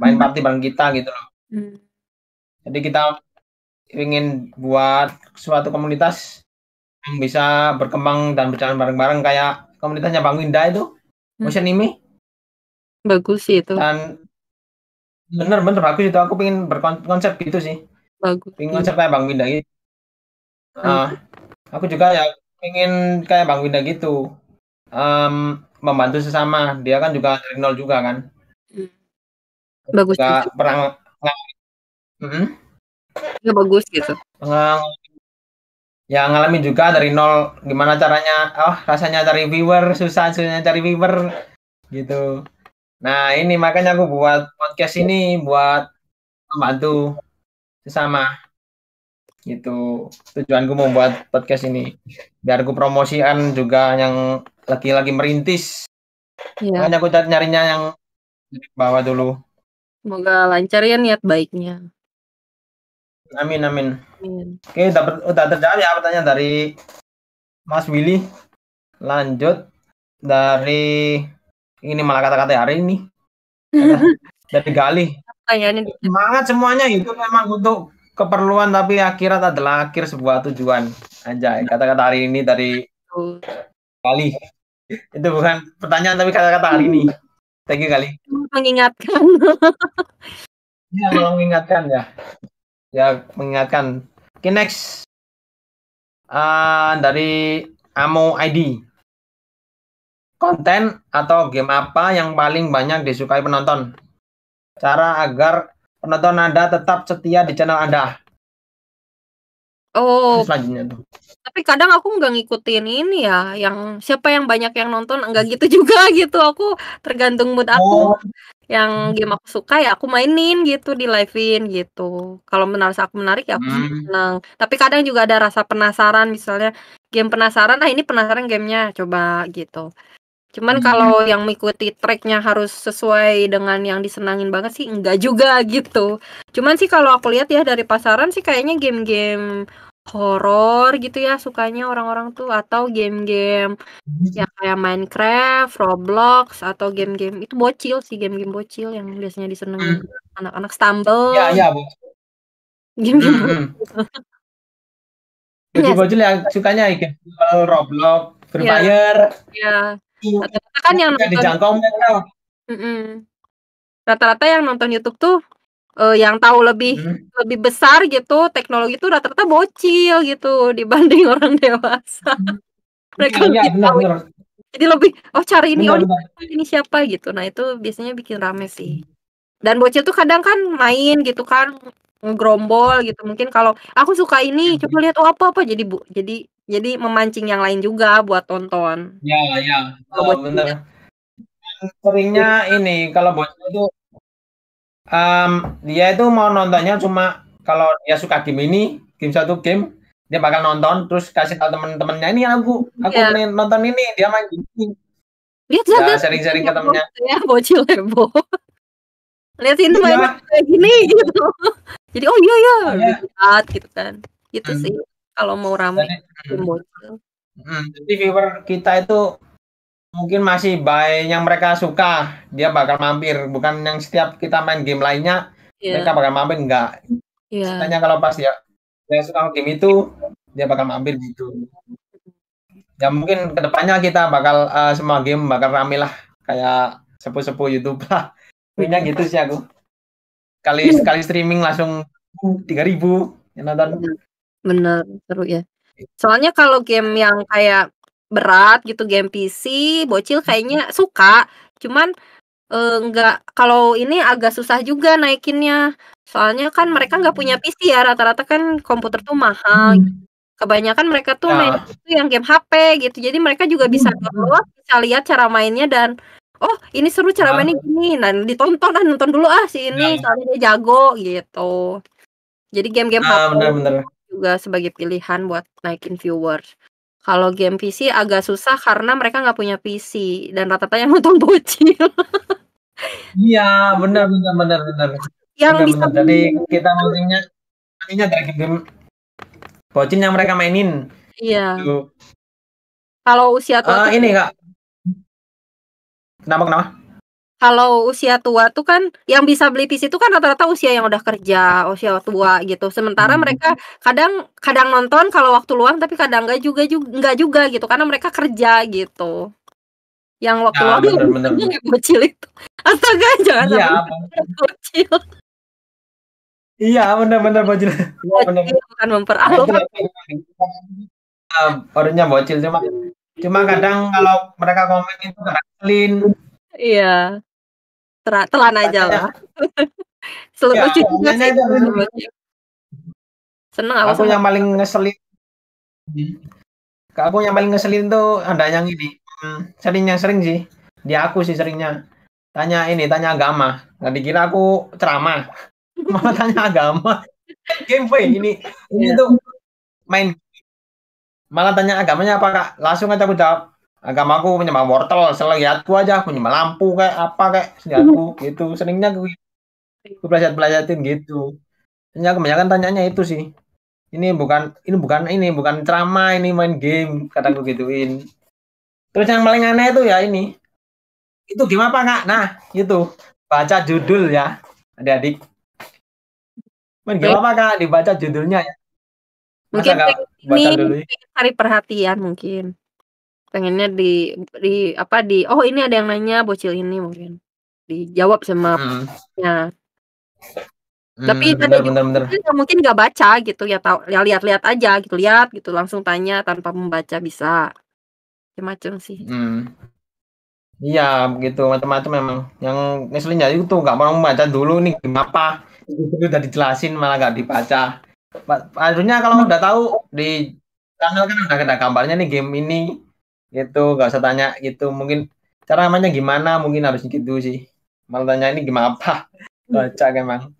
main party bareng kita gitu loh. Hmm. Jadi kita ingin buat suatu komunitas yang bisa berkembang dan berjalan bareng-bareng kayak komunitasnya Bang Winda itu, motion anime. Bagus sih itu. Dan bener-bener bagus itu, aku pengen berkonsep gitu sih. Bagus Pengen sih. konsep kayak Bang Winda gitu. Aku juga ya pengen kayak Bang Winda gitu. Membantu sesama. Dia kan juga dari nol juga kan. Bagus Juga juga. pernah Ya bagus gitu. ya ngalamin juga dari nol gimana caranya rasanya cari viewer, susahnya cari viewer gitu. Nah, ini makanya aku buat podcast ini buat membantu sesama gitu. Tujuanku membuat podcast ini biar aku promosikan juga yang lagi merintis. Ya, Makanya aku nyarinya yang dari bawah dulu. semoga lancar ya niat baiknya. Amin. Amin. Oke, udah terjawab ya pertanyaan dari Mas Willy. Lanjut dari ini malah kata-kata hari ini. Dari Gali. Pertanyaannya Semangat semuanya, itu memang untuk keperluan tapi akhirat adalah akhir sebuah tujuan. Anjay, kata-kata hari ini dari Gali. Itu bukan pertanyaan tapi kata-kata hari ini. Thank you Gali. mengingatkan. Ya, kalau mengingatkan ya. Ya, mengingatkan. Oke, next. Dari Amo ID. Konten atau game apa yang paling banyak disukai penonton? Cara agar penonton Anda tetap setia di channel Anda. Oh, Selanjutnya tuh. tapi kadang aku nggak ngikutin ini ya, yang siapa yang banyak yang nonton, enggak gitu juga gitu. Aku tergantung mood aku. Yang game aku suka ya aku mainin gitu, di live-in gitu. Kalau aku menarik ya aku seneng. Tapi kadang juga ada rasa penasaran, misalnya game penasaran, ini penasaran gamenya, coba gitu. Cuman kalau yang mengikuti track-nya harus sesuai dengan yang disenangin banget sih enggak juga gitu. Cuman sih kalau aku lihat ya dari pasaran sih kayaknya game-game horor gitu ya sukanya orang-orang tuh, atau game-game yang kayak Minecraft, Roblox, atau game-game itu bocil sih, game-game bocil yang biasanya disenengin anak-anak, Stumble. Ya, Bu. Game-game bocil. Bocil yang sukanya game Roblox, Free Fire. Iya. Rata-rata kan yang nonton dijangkau mereka. Rata-rata yang nonton YouTube tuh yang tahu lebih besar gitu teknologi tuh rata-rata bocil gitu dibanding orang dewasa. Mereka lebih tahu. Jadi lebih cari ini ini siapa gitu. Nah, itu biasanya bikin rame sih. Dan bocil tuh kadang kan main gitu kan, ngegrombol gitu. Mungkin kalau aku suka ini, coba lihat apa jadi memancing yang lain juga buat tonton. Ya. Bener. Seringnya ini kalau bocil itu dia itu mau nontonnya cuma kalau dia suka game ini, game Dia bakal nonton terus kasih tahu teman-temannya, ini aku Iya. nonton ini, dia main gini. Lihat Ya Zagat, sharing-sharing ke heboh temennya. gitu ya, bocil heboh. Lihat ini mainnya Iya. kayak gini gitu. Jadi oh iya ya, Iya. lihat gitu kan. Gitu sih Hmm. kalau mau rame Jadi, tim bocil. jadi viewer kita itu mungkin masih by yang mereka suka, dia bakal mampir, bukan yang setiap kita main game lainnya Iya. mereka bakal mampir, enggak. Iya. Istilahnya kalau pas dia suka game itu dia bakal mampir gitu. Ya mungkin kedepannya kita bakal semua game bakal rame lah, kayak sepuh-sepuh YouTube lah. Intinya gitu sih aku. Sekali streaming langsung 3.000 yang nonton. Bener, seru ya. Soalnya kalau game yang kayak berat gitu, game PC, bocil kayaknya suka. Cuman enggak, kalau ini agak susah juga naikinnya. Soalnya kan mereka nggak punya PC ya, rata-rata kan komputer tuh mahal. Kebanyakan mereka tuh main Ya. itu yang game HP gitu. Jadi mereka juga bisa download, bisa lihat cara mainnya dan oh, ini seru cara mainnya gini. Dan ditonton nonton dulu si ini soalnya dia jago gitu. Jadi game-game HP Bener-bener. juga sebagai pilihan buat naikin viewers. Kalau game PC agak susah karena mereka nggak punya PC dan rata-rata yang nonton bocil. Iya, benar. Yang bisa Jadi kita maksudnya dari game bocil yang mereka mainin. Iya. Gitu. Kalau usia tua tuh Ini Kak. Kenapa? Kalau usia tua tuh kan yang bisa beli PC itu kan rata-rata usia yang udah kerja, usia tua gitu. Sementara mereka kadang nonton kalau waktu luang tapi kadang enggak juga gitu karena mereka kerja gitu. Yang waktu Ya, luang bener. yang bocil itu. Astaga, jangan Iya, sampai bocil. iya bener bocil. Iya bener. Bocil bukan Nah, memperalok. Orangnya bocil cuma kadang kalau mereka komen itu ngeselin. Iya. Telan aja lah. Ya, Lucu juga sih itu bocil. Seneng aku aku sama. yang paling ngeselin. Aku yang paling ngeselin tuh ada yang ini. Sering sih. Dia aku sih seringnya. Tanya agama. Nggak dikira aku ceramah. Malah tanya agama. Gameplay ini Iya. tuh main. Malah tanya agamanya apa Kak? Langsung aja aku jawab. Agamaku menyembah wortel, selihatku aja aku menyembah lampu kayak apa kayak selihatku gitu. Seringnya aku belajarin gitu. Hanya kebanyakan tanyanya itu sih. Ini bukan ceramah, ini main game, kataku gituin. Terus yang paling aneh itu ya ini. Itu gimana apa Kak? Nah, itu baca judul ya, adik-adik. Main game apa Kak? Dibaca judulnya ya. Masa Mungkin nggak baca dulu? pengen cari perhatian mungkin. Pengennya oh ini ada yang nanya bocil ini mungkin. Dijawab sama ya. Tapi ada juga Bener. yang mungkin nggak baca gitu ya, tahu ya, lihat-lihat aja gitu, lihat gitu langsung tanya tanpa membaca bisa. Macam-macam sih. Iya, begitu macam-macam memang. Yang ngeselinnya itu nggak mau membaca dulu nih game apa. Itu udah dijelasin malah nggak dibaca. Harusnya kalau udah tahu di channel kan udah ada gambarnya nih game ini, gitu nggak usah tanya gitu. Mungkin cara namanya gimana, mungkin harus gitu sih. Malah tanya ini game apa, baca emang.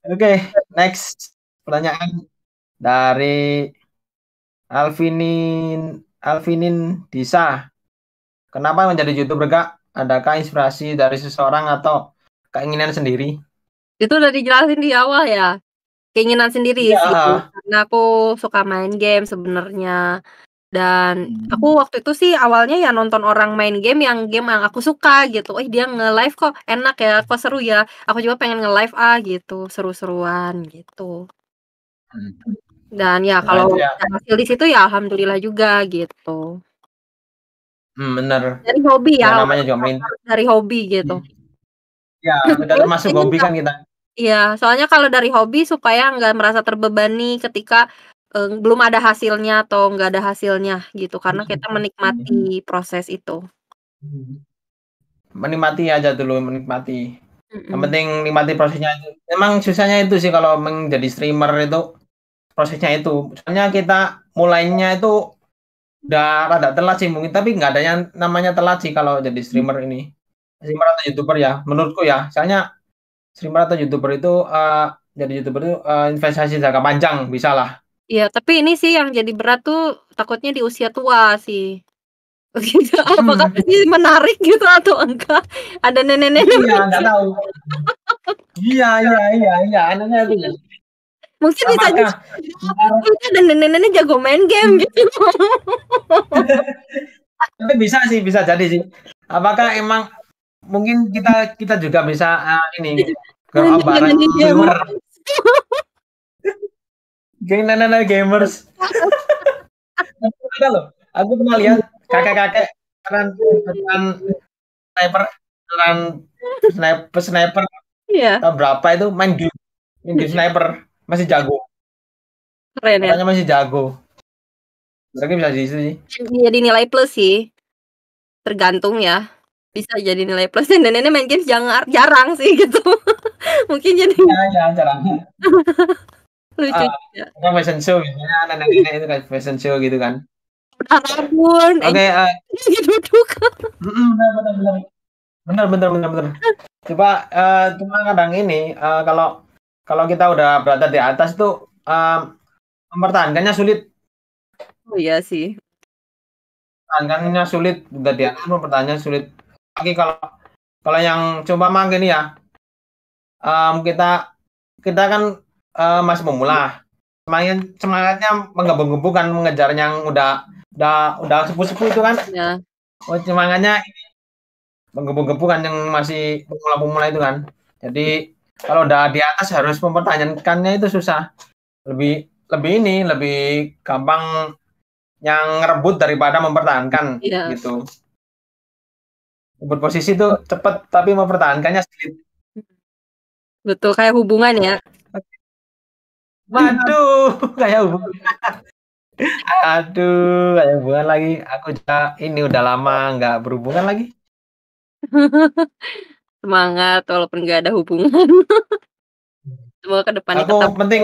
Oke, next pertanyaan dari Alvinin Disa. Kenapa menjadi YouTuber Kak? Adakah inspirasi dari seseorang atau keinginan sendiri? Itu udah dijelasin di awal ya. Keinginan sendiri sih. Iya. Karena aku suka main game sebenarnya. Dan aku waktu itu sih awalnya ya nonton orang main game yang aku suka gitu. Dia nge-live kok enak ya, kok seru ya. Aku juga pengen nge-live gitu, seru-seruan gitu. Dan ya kalau Itu ya. hasil di situ ya alhamdulillah juga gitu. Bener. Dari hobi ya, Ya namanya juga main. dari hobi gitu. Ya, udah termasuk hobi kan kita. Iya, soalnya kalau dari hobi supaya nggak merasa terbebani ketika belum ada hasilnya atau nggak ada hasilnya gitu, karena kita menikmati proses itu. Menikmati aja dulu, menikmati. Yang penting nikmati prosesnya aja. Emang susahnya itu sih kalau menjadi streamer itu prosesnya itu. Soalnya kita mulainya itu udah rada telat sih mungkin, tapi nggak ada yang namanya telat sih kalau jadi streamer ini. Streamer atau YouTuber ya, menurutku ya. Soalnya streamer atau YouTuber itu jadi YouTuber itu investasi jangka panjang bisa lah. Iya, tapi ini sih yang jadi berat tuh takutnya di usia tua sih. Gitu, apakah Mhm. masih menarik gitu atau enggak? Ada nenek-nenek Iya, main nggak game. tahu. Iya, anehnya itu. Iya. Mungkin bisa jadi Apakah entar mungkin ada nenek-nenek jago main game gitu. tapi bisa jadi sih. Apakah emang mungkin kita kita juga bisa, ini, grow up bareng Nenek-nenek viewer, gamer. geng nenek-nenek gamers. Ada loh, aku pernah lihat kakek-kakek beneran beneran sniper, beneran sniper Iya, tahun berapa itu main game sniper, masih jago, keren ya. katanya masih jago. Berarti bisa di situ sih. Jadi nilai plus sih, tergantung ya. Bisa jadi nilai plus dan nenek-nenek main games jarang sih gitu. Mungkin jadi Iya, caranya. lucu Ah, juga. kan fashion show biasanya nenek-nenek itu kan fashion show gitu kan. Udah rabun, Oke, lagi duduk. benar benar benar. Benar benar benar benar. Coba, cuma kadang ini, kalau kalau kita udah berada di atas tuh, mempertahankannya sulit. Oh iya sih. Mempertahankannya sulit, udah di atas mempertahankannya sulit. Lagi kalau kalau yang coba mah gini ya, kita kita kan, masih pemula, semangatnya menggebu-gebu kan mengejar yang udah sepuh-sepuh itu kan. Ya. Oh, semangatnya menggebu-gebu kan yang masih pemula-pemula itu kan. Jadi kalau udah di atas harus mempertahankannya itu susah. Lebih lebih ini, lebih gampang yang ngerebut daripada mempertahankan Iya, gitu. Rebut posisi itu cepet tapi mempertahankannya sulit. betul kayak hubungan ya. Waduh, kayak hubungan. Aduh, kayak hubungan lagi. Aku juga ini udah lama nggak berhubungan lagi. Semangat walaupun nggak ada hubungan. Semoga ke depannya Aku ketemu. penting,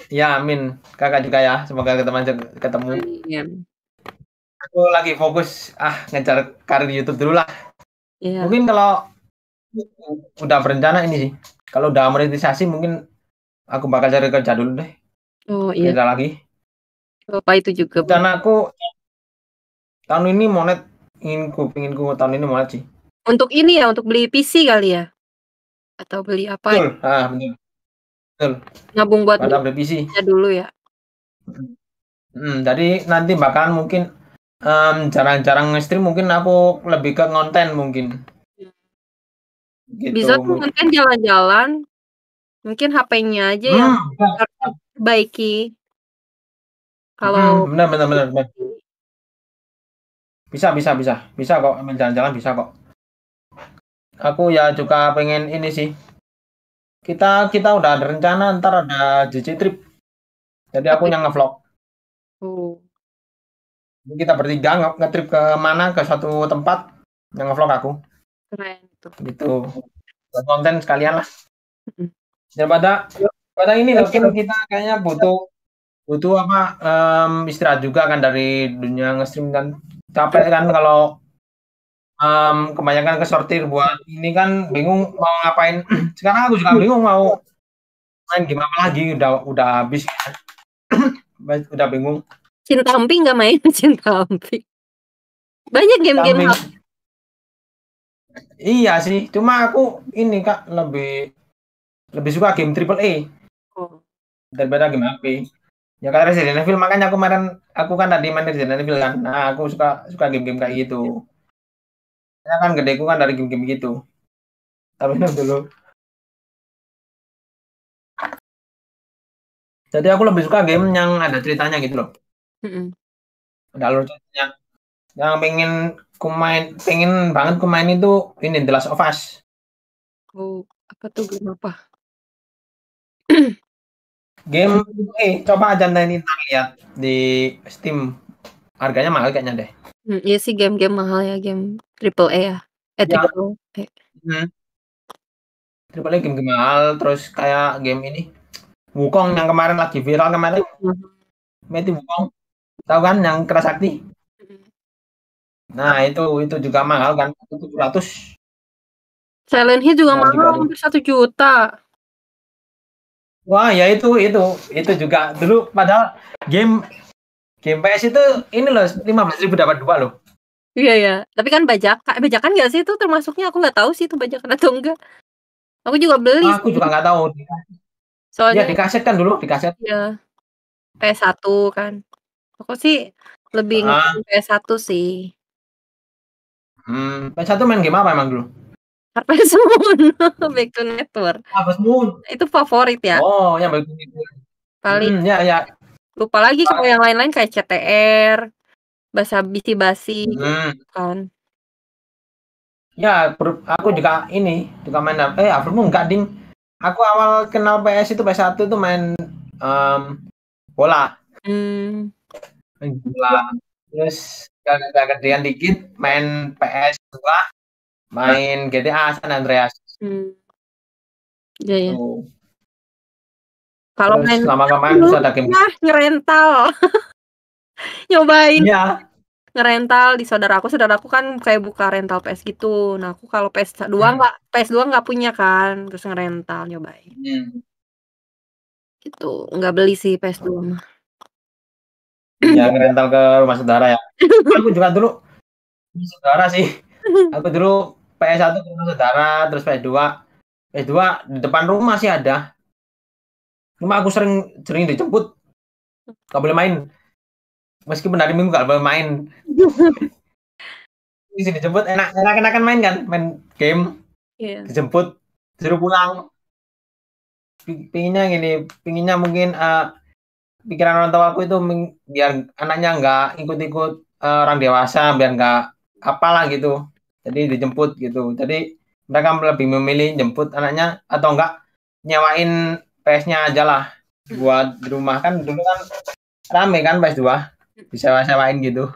ya amin. Kakak juga ya, semoga ketemu. Amin. Aku lagi fokus ngejar karir YouTube dulu lah. Iya. Mungkin kalau udah berencana ini sih. Kalau udah monetisasi mungkin aku bakal cari kerja dulu deh. Oh iya, Kerja lagi. apa itu juga, Bang. Dan aku tahun ini monet, inginku tahun ini monet sih. Untuk ini ya, untuk beli PC kali ya? Atau beli apa ya? Betul, betul, betul. Nabung buat beli Mantap revisi. PC dulu ya? Jadi nanti bakalan mungkin, jarang-jarang nge-stream, mungkin aku lebih ke ngonten mungkin. Gitu. Bisa tuh mungkin jalan-jalan, mungkin HP-nya aja yang Bisa. harus diperbaiki. Kalau Benar benar benar benar. Bisa bisa bisa. Bisa kok, emang jalan-jalan bisa kok. Aku ya juga pengen ini sih. Kita udah ada rencana ntar ada JJ trip. Jadi aku apa yang ngevlog. itu? Jadi kita bertiga nge-trip ke mana, ke suatu tempat, yang ngevlog aku. Keren tuh. Gitu. Buat konten sekalian lah. Mhm. Daripada ini loh, kan kita kayaknya butuh butuh apa, istirahat juga kan dari dunia nge-stream kan. Capek kan kalau, kebanyakan kesortir buat ini kan, bingung mau ngapain. Sekarang aku juga bingung mau main game apa lagi, udah habis. Udah bingung. Cintampi nggak main Cintampi? Banyak game-game Kambing. HP. Iya sih, cuma aku ini Kak lebih suka game triple A Oh, daripada game HP. Ya kayak Resident Evil, makanya aku kan tadi main Resident Evil kan. Nah, aku suka suka game-game kayak gitu. Ya kan gedeku kan dari game-game gitu. Tapi dulu. Jadi aku lebih suka game yang ada ceritanya gitu loh. mhm. Ada alur ceritanya. Yang pengen banget kumain itu ini The Last of Us. Oh, apa tuh game apa? Game coba aja nanti lihat di Steam. Harganya mahal kayaknya deh. Iya sih game-game mahal ya, game triple A ya? Ya, Triple A. triple A game mahal, terus kayak game ini Wukong yang kemarin lagi viral kemarin, Mhm. Mighty Wukong. Tahu kan yang keras sakti? Nah, itu juga mahal kan, 700. Silent Hill juga Mahal mahal, juga tuh. hampir 1 juta. Wah, ya itu juga dulu padahal game game PS itu ini loh 15.000 dapat 2 loh. Iya ya, tapi kan bajakan nggak sih itu termasuknya? Aku nggak tahu sih itu bajakan atau enggak. Aku juga beli Wah, aku sih, juga nggak tahu. Ya soalnya di kaset kan dulu, di kaset. ya PS1 kan. Aku sih lebih Ah, ngefans PS1 sih. PS1 main game apa emang dulu? Harvest Moon, Back to Network. Harvest Moon. Itu favorit ya. Oh, yang bagus itu. Paling Ya ya. lupa lagi kalau yang lain-lain kayak CTR, basa-basi Hmm, gitu kan. ya aku juga juga main Harvest Moon enggak ding. Aku awal kenal PS itu PS1 itu main em, bola. Hmm. Main bola. Terus agak gedean dikit main PS2, main GTA San Andreas. Hmm. Iya ya. Tuh. Kalau Terus main lama-kelamaan dulu terus ada game. pernah ngerental, nyobain Iya. ngerental di saudaraku kan kayak buka rental PS gitu. Nah, aku kalau Hmm. PS2 nggak punya kan, terus ngerental nyobain. Hmm. Gitu, nggak beli sih PS2 mah. Ya ngerental ke rumah saudara ya. Aku juga dulu rumah saudara sih. Aku dulu PS1 ke rumah saudara, terus PS2 di depan rumah sih ada. Cuma aku sering sering dijemput, nggak boleh main. Meskipun hari Minggu nggak boleh main. Di sini dijemput enakan main kan, main game, Iya. dijemput, disuruh pulang. Pinginnya gini, pinginnya mungkin pikiran orang tua aku itu biar anaknya nggak ikut-ikut orang dewasa, biar nggak apalah gitu. Jadi dijemput gitu. Jadi mereka lebih memilih jemput anaknya atau enggak nyewain PS-nya aja lah buat di rumah kan dulu kan rame kan PS2 disewa-sewain gitu.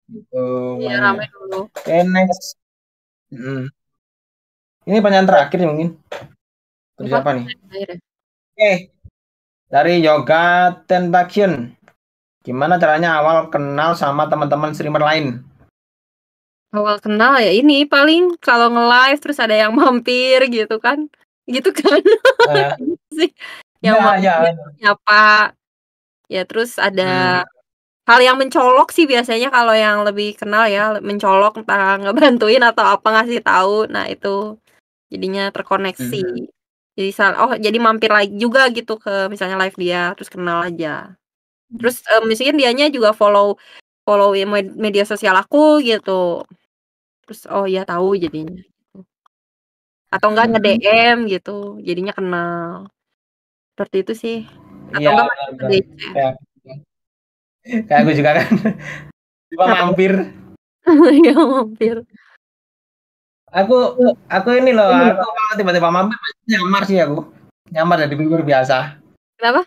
Itu Iya, mainnya. ramai dulu. Oke, next. Ini pertanyaan terakhir nih mungkin. Terus Apa? apa nih? Akhir ya? Oke, dari Yoga Tentation. Gimana caranya awal kenal sama teman-teman streamer lain? Awal kenal ya ini paling kalau nge-live terus ada yang mampir gitu kan. Gitu kan. Eh, Gitu sih. Yang ya, mampir ya. nyapa. Ya terus ada Hmm, hal yang mencolok sih biasanya kalau yang lebih kenal ya, mencolok entah ngebantuin atau apa, ngasih tahu. Nah itu jadinya terkoneksi. hmm, Jadi jadi mampir lagi juga gitu ke misalnya live dia, terus kenal aja. Terus, misalnya dianya juga follow follow ya media sosial aku gitu. Terus, oh ya tahu jadinya gitu. Atau enggak hmm. nge-DM gitu, jadinya kenal. Seperti itu sih. Atau Iya, enggak masuk ke benar-benar. DC. Kayak, kayak aku juga kan. Cuma Apa tuh? mampir. Iya mampir. Aku aku ini loh, aku kalau tiba-tiba mampir pasti nyamar sih aku. Nyamar jadi viewer biasa. Kenapa?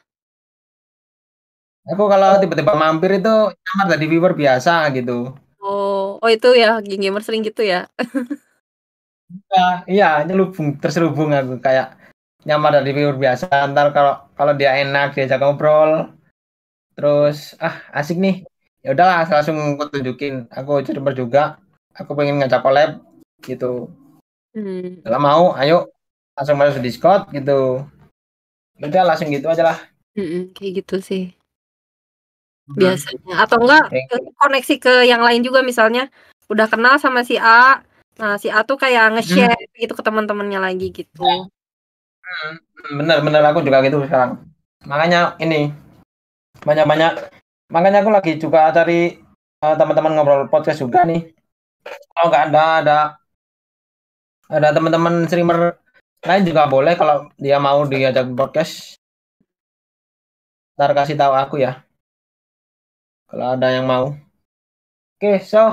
Aku kalau tiba-tiba mampir itu nyamar jadi viewer biasa gitu. Oh itu ya gamer sering gitu ya? Iya, iya, nyelubung, terselubung aku kayak nyamar dari viewer biasa. Ntar kalau kalau dia enak diajak ngobrol, terus asik nih. Ya udahlah, langsung aku tunjukin. Aku streamer juga. Aku pengen ngajak collab gitu. Hmm, Kalau mau, ayo langsung masuk Discord gitu. Ya udah langsung gitu aja lah. kayak gitu sih Hmm. biasanya. Atau enggak Oke. koneksi ke yang lain juga misalnya udah kenal sama si A, nah si A tuh kayak Hmm. nge-share gitu ke teman-temannya lagi gitu. Bener-bener aku juga gitu sekarang. Makanya ini banyak-banyak. Makanya aku lagi juga cari teman-teman ngobrol podcast juga nih. Kalau nggak ada teman-teman streamer lain juga boleh kalau dia mau diajak podcast. Ntar kasih tahu aku ya kalau ada yang mau. Oke, so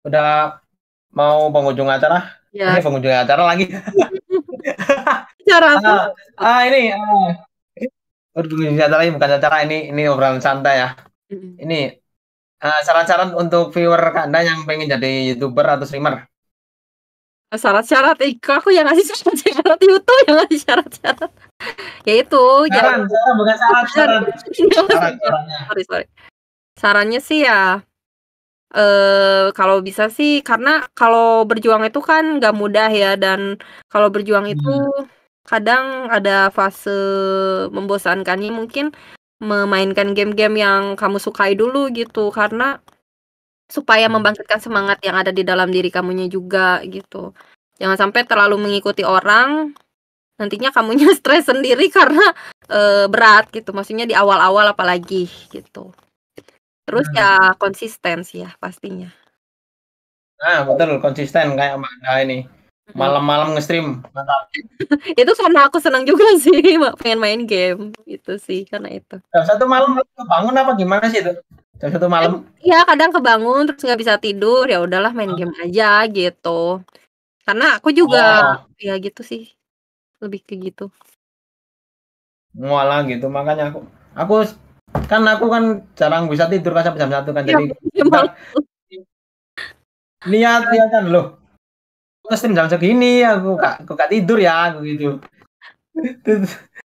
udah mau pengunjung acara. Ya, Pengunjung acara lagi. cara apa? Ini pengunjung acara ini bukan acara ini obrolan santai ya. Mhm. Ini saran-saran untuk viewer Anda yang pengen jadi YouTuber atau streamer. Syarat-syarat, kok aku yang ngasih syarat-syarat YouTube yang ngasih syarat-syarat. Ya itu, jangan Saran bukan syarat, saran. sorry, Sarannya. sorry. Sarannya sih ya, kalau bisa sih karena kalau berjuang itu kan nggak mudah ya dan kalau berjuang itu Hmm. kadang ada fase membosankannya mungkin memainkan game-game yang kamu sukai dulu gitu, karena supaya membangkitkan semangat yang ada di dalam diri kamunya juga gitu. Jangan sampai terlalu mengikuti orang, nantinya kamunya stres sendiri karena, berat gitu, maksudnya di awal-awal apalagi gitu. Terus ya konsisten sih ya pastinya. Nah, betul konsisten kayak Mbak Anda ini. Malam-malam nge-stream. Mantap. Itu karena aku senang juga sih pengen main game, itu sih karena itu. Jam 1 malam kebangun apa gimana sih itu? Jam 1 malam? Iya, kadang kebangun terus nggak bisa tidur, ya udahlah main game aja gitu. Karena aku juga ya gitu sih, lebih ke gitu. Mualah gitu, makanya aku kan jarang bisa tidur kan sampai jam 1 kan, Iya, jadi malam. niat kan loh. Nge-stream jam segini aku gak tidur ya, aku gitu.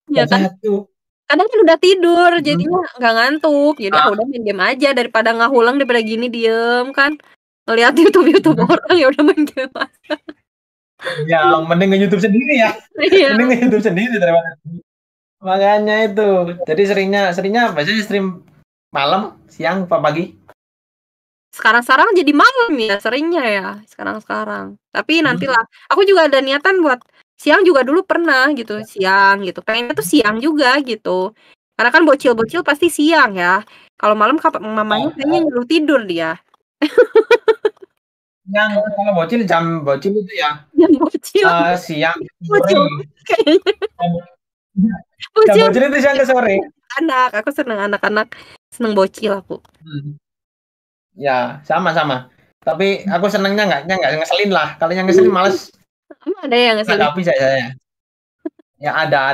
Iya Jam kan? 1. Kadang kan udah tidur, jadinya nggak ngantuk. Jadi udah main game aja daripada ngahulang daripada gini diem kan. Ngeliat YouTube orang ya udah main game aja. Ya, mending nge-YouTube sendiri ya. Iya. Mending nge-YouTube sendiri daripada. Makanya itu. Jadi seringnya biasanya stream malam, siang, apa pagi? Sekarang-sekarang jadi malam ya seringnya ya, sekarang-sekarang. Tapi nantilah, aku juga ada niatan buat siang juga dulu pernah gitu, siang gitu. Pengennya tuh siang juga gitu. Karena kan bocil-bocil pasti siang ya. Kalau malam mamanya kayaknya nyuruh tidur dia. Yang kalau jam bocil itu ya. Jam bocil. Siang Bocil kayaknya. Jam bocil itu siang ke sore. Anak, aku seneng anak-anak, seneng bocil aku. Ya, sama. Tapi aku senengnya nggak ngeselin lah. Kalau yang ngeselin males. Ada yang ngeselin. Nggak bisa saya. Ya ada.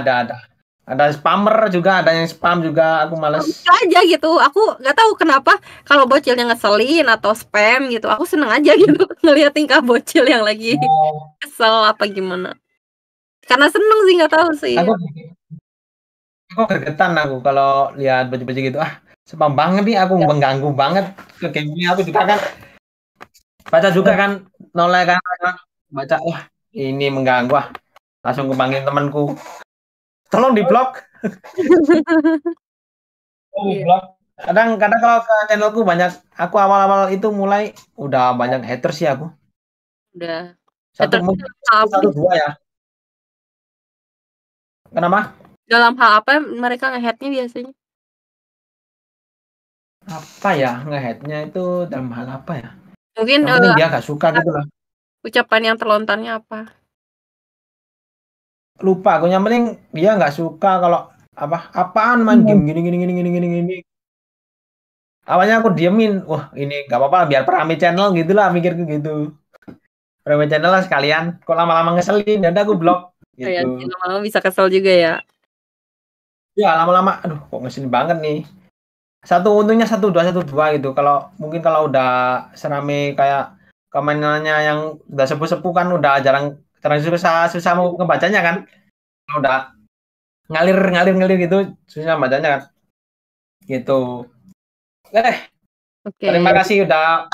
Ada spammer juga, ada yang spam juga. Aku males. Aja gitu. Aku nggak tahu kenapa kalau bocilnya ngeselin atau spam gitu. Aku seneng aja gitu ngeliat tingkah bocil yang lagi kesel apa gimana. Karena seneng sih nggak tahu sih. Aku gregetan aku kalau lihat bocil-bocil gitu. Spam banget nih, aku mengganggu banget ke gamenya. Aku juga kan baca juga kan, nolak kan, baca ini mengganggu langsung aku panggil temanku, tolong di blok. Kadang kalau ke channelku banyak, aku awal-awal itu mulai udah banyak haters sih aku. Udah. Satu dua ya. Kenapa? Dalam hal apa mereka nge-hate-nya biasanya? Apa ya nge-hate-nya itu dalam hal apa ya? Mungkin yang penting dia gak suka gitu lah. Ucapan yang terlontarnya apa? Lupa aku, yang penting dia nggak suka kalau apaan main game gini. Awalnya aku diemin, wah ini gak apa-apa biar rame channel gitulah, mikirku gitu. Rame channel lah sekalian, kok lama-lama ngeselin, dan aku blok gitu. Ya, lama-lama bisa kesel juga ya. Ya lama-lama, aduh kok ngeselin banget nih. Untungnya 1-2 gitu. Kalau udah serame kayak komennya yang udah sepuh-sepuh kan udah jarang susah mau ngebacanya kan. Udah ngalir gitu, susah bacanya kan. Gitu. Terima kasih udah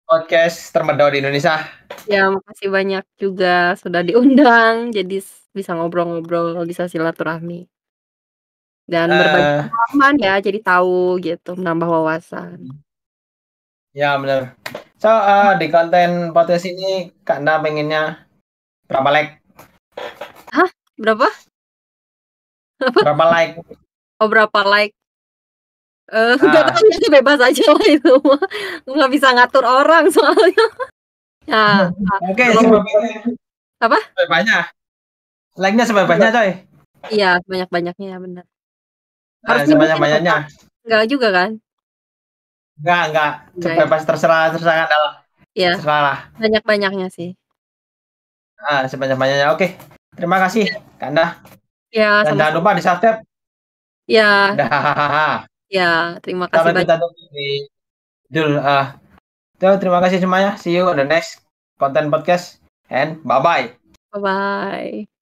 podcast termedor di Indonesia. Ya, makasih banyak juga sudah diundang, jadi bisa ngobrol-ngobrol, bisa silaturahmi. Dan berbagi pengalaman ya, jadi tahu gitu, menambah wawasan. Ya benar. So di konten podcast ini Kak Anda pengennya berapa like? Hah? Berapa? Berapa like? Oh, berapa like? Nggak tahu, itu bebas aja lah itu. Nggak bisa ngatur orang soalnya. Ya. Oke, apa? Banyak. Like-nya sebanyak-banyaknya coy. Iya, banyak-banyaknya benar. Harus sebanyak-banyaknya. Enggak juga kan? Enggak. Bebas terserah Anda. Iya. Terserah lah. Banyak-banyaknya sih. Sebanyak-banyaknya. Oke. Terima kasih Kak Anda. Ya, dan jangan lupa di-subscribe. Ya. Dah. Ya, terima kasih banyak. Kita tunggu di judul. Terima kasih semuanya. See you on the next content podcast and bye-bye. Bye-bye.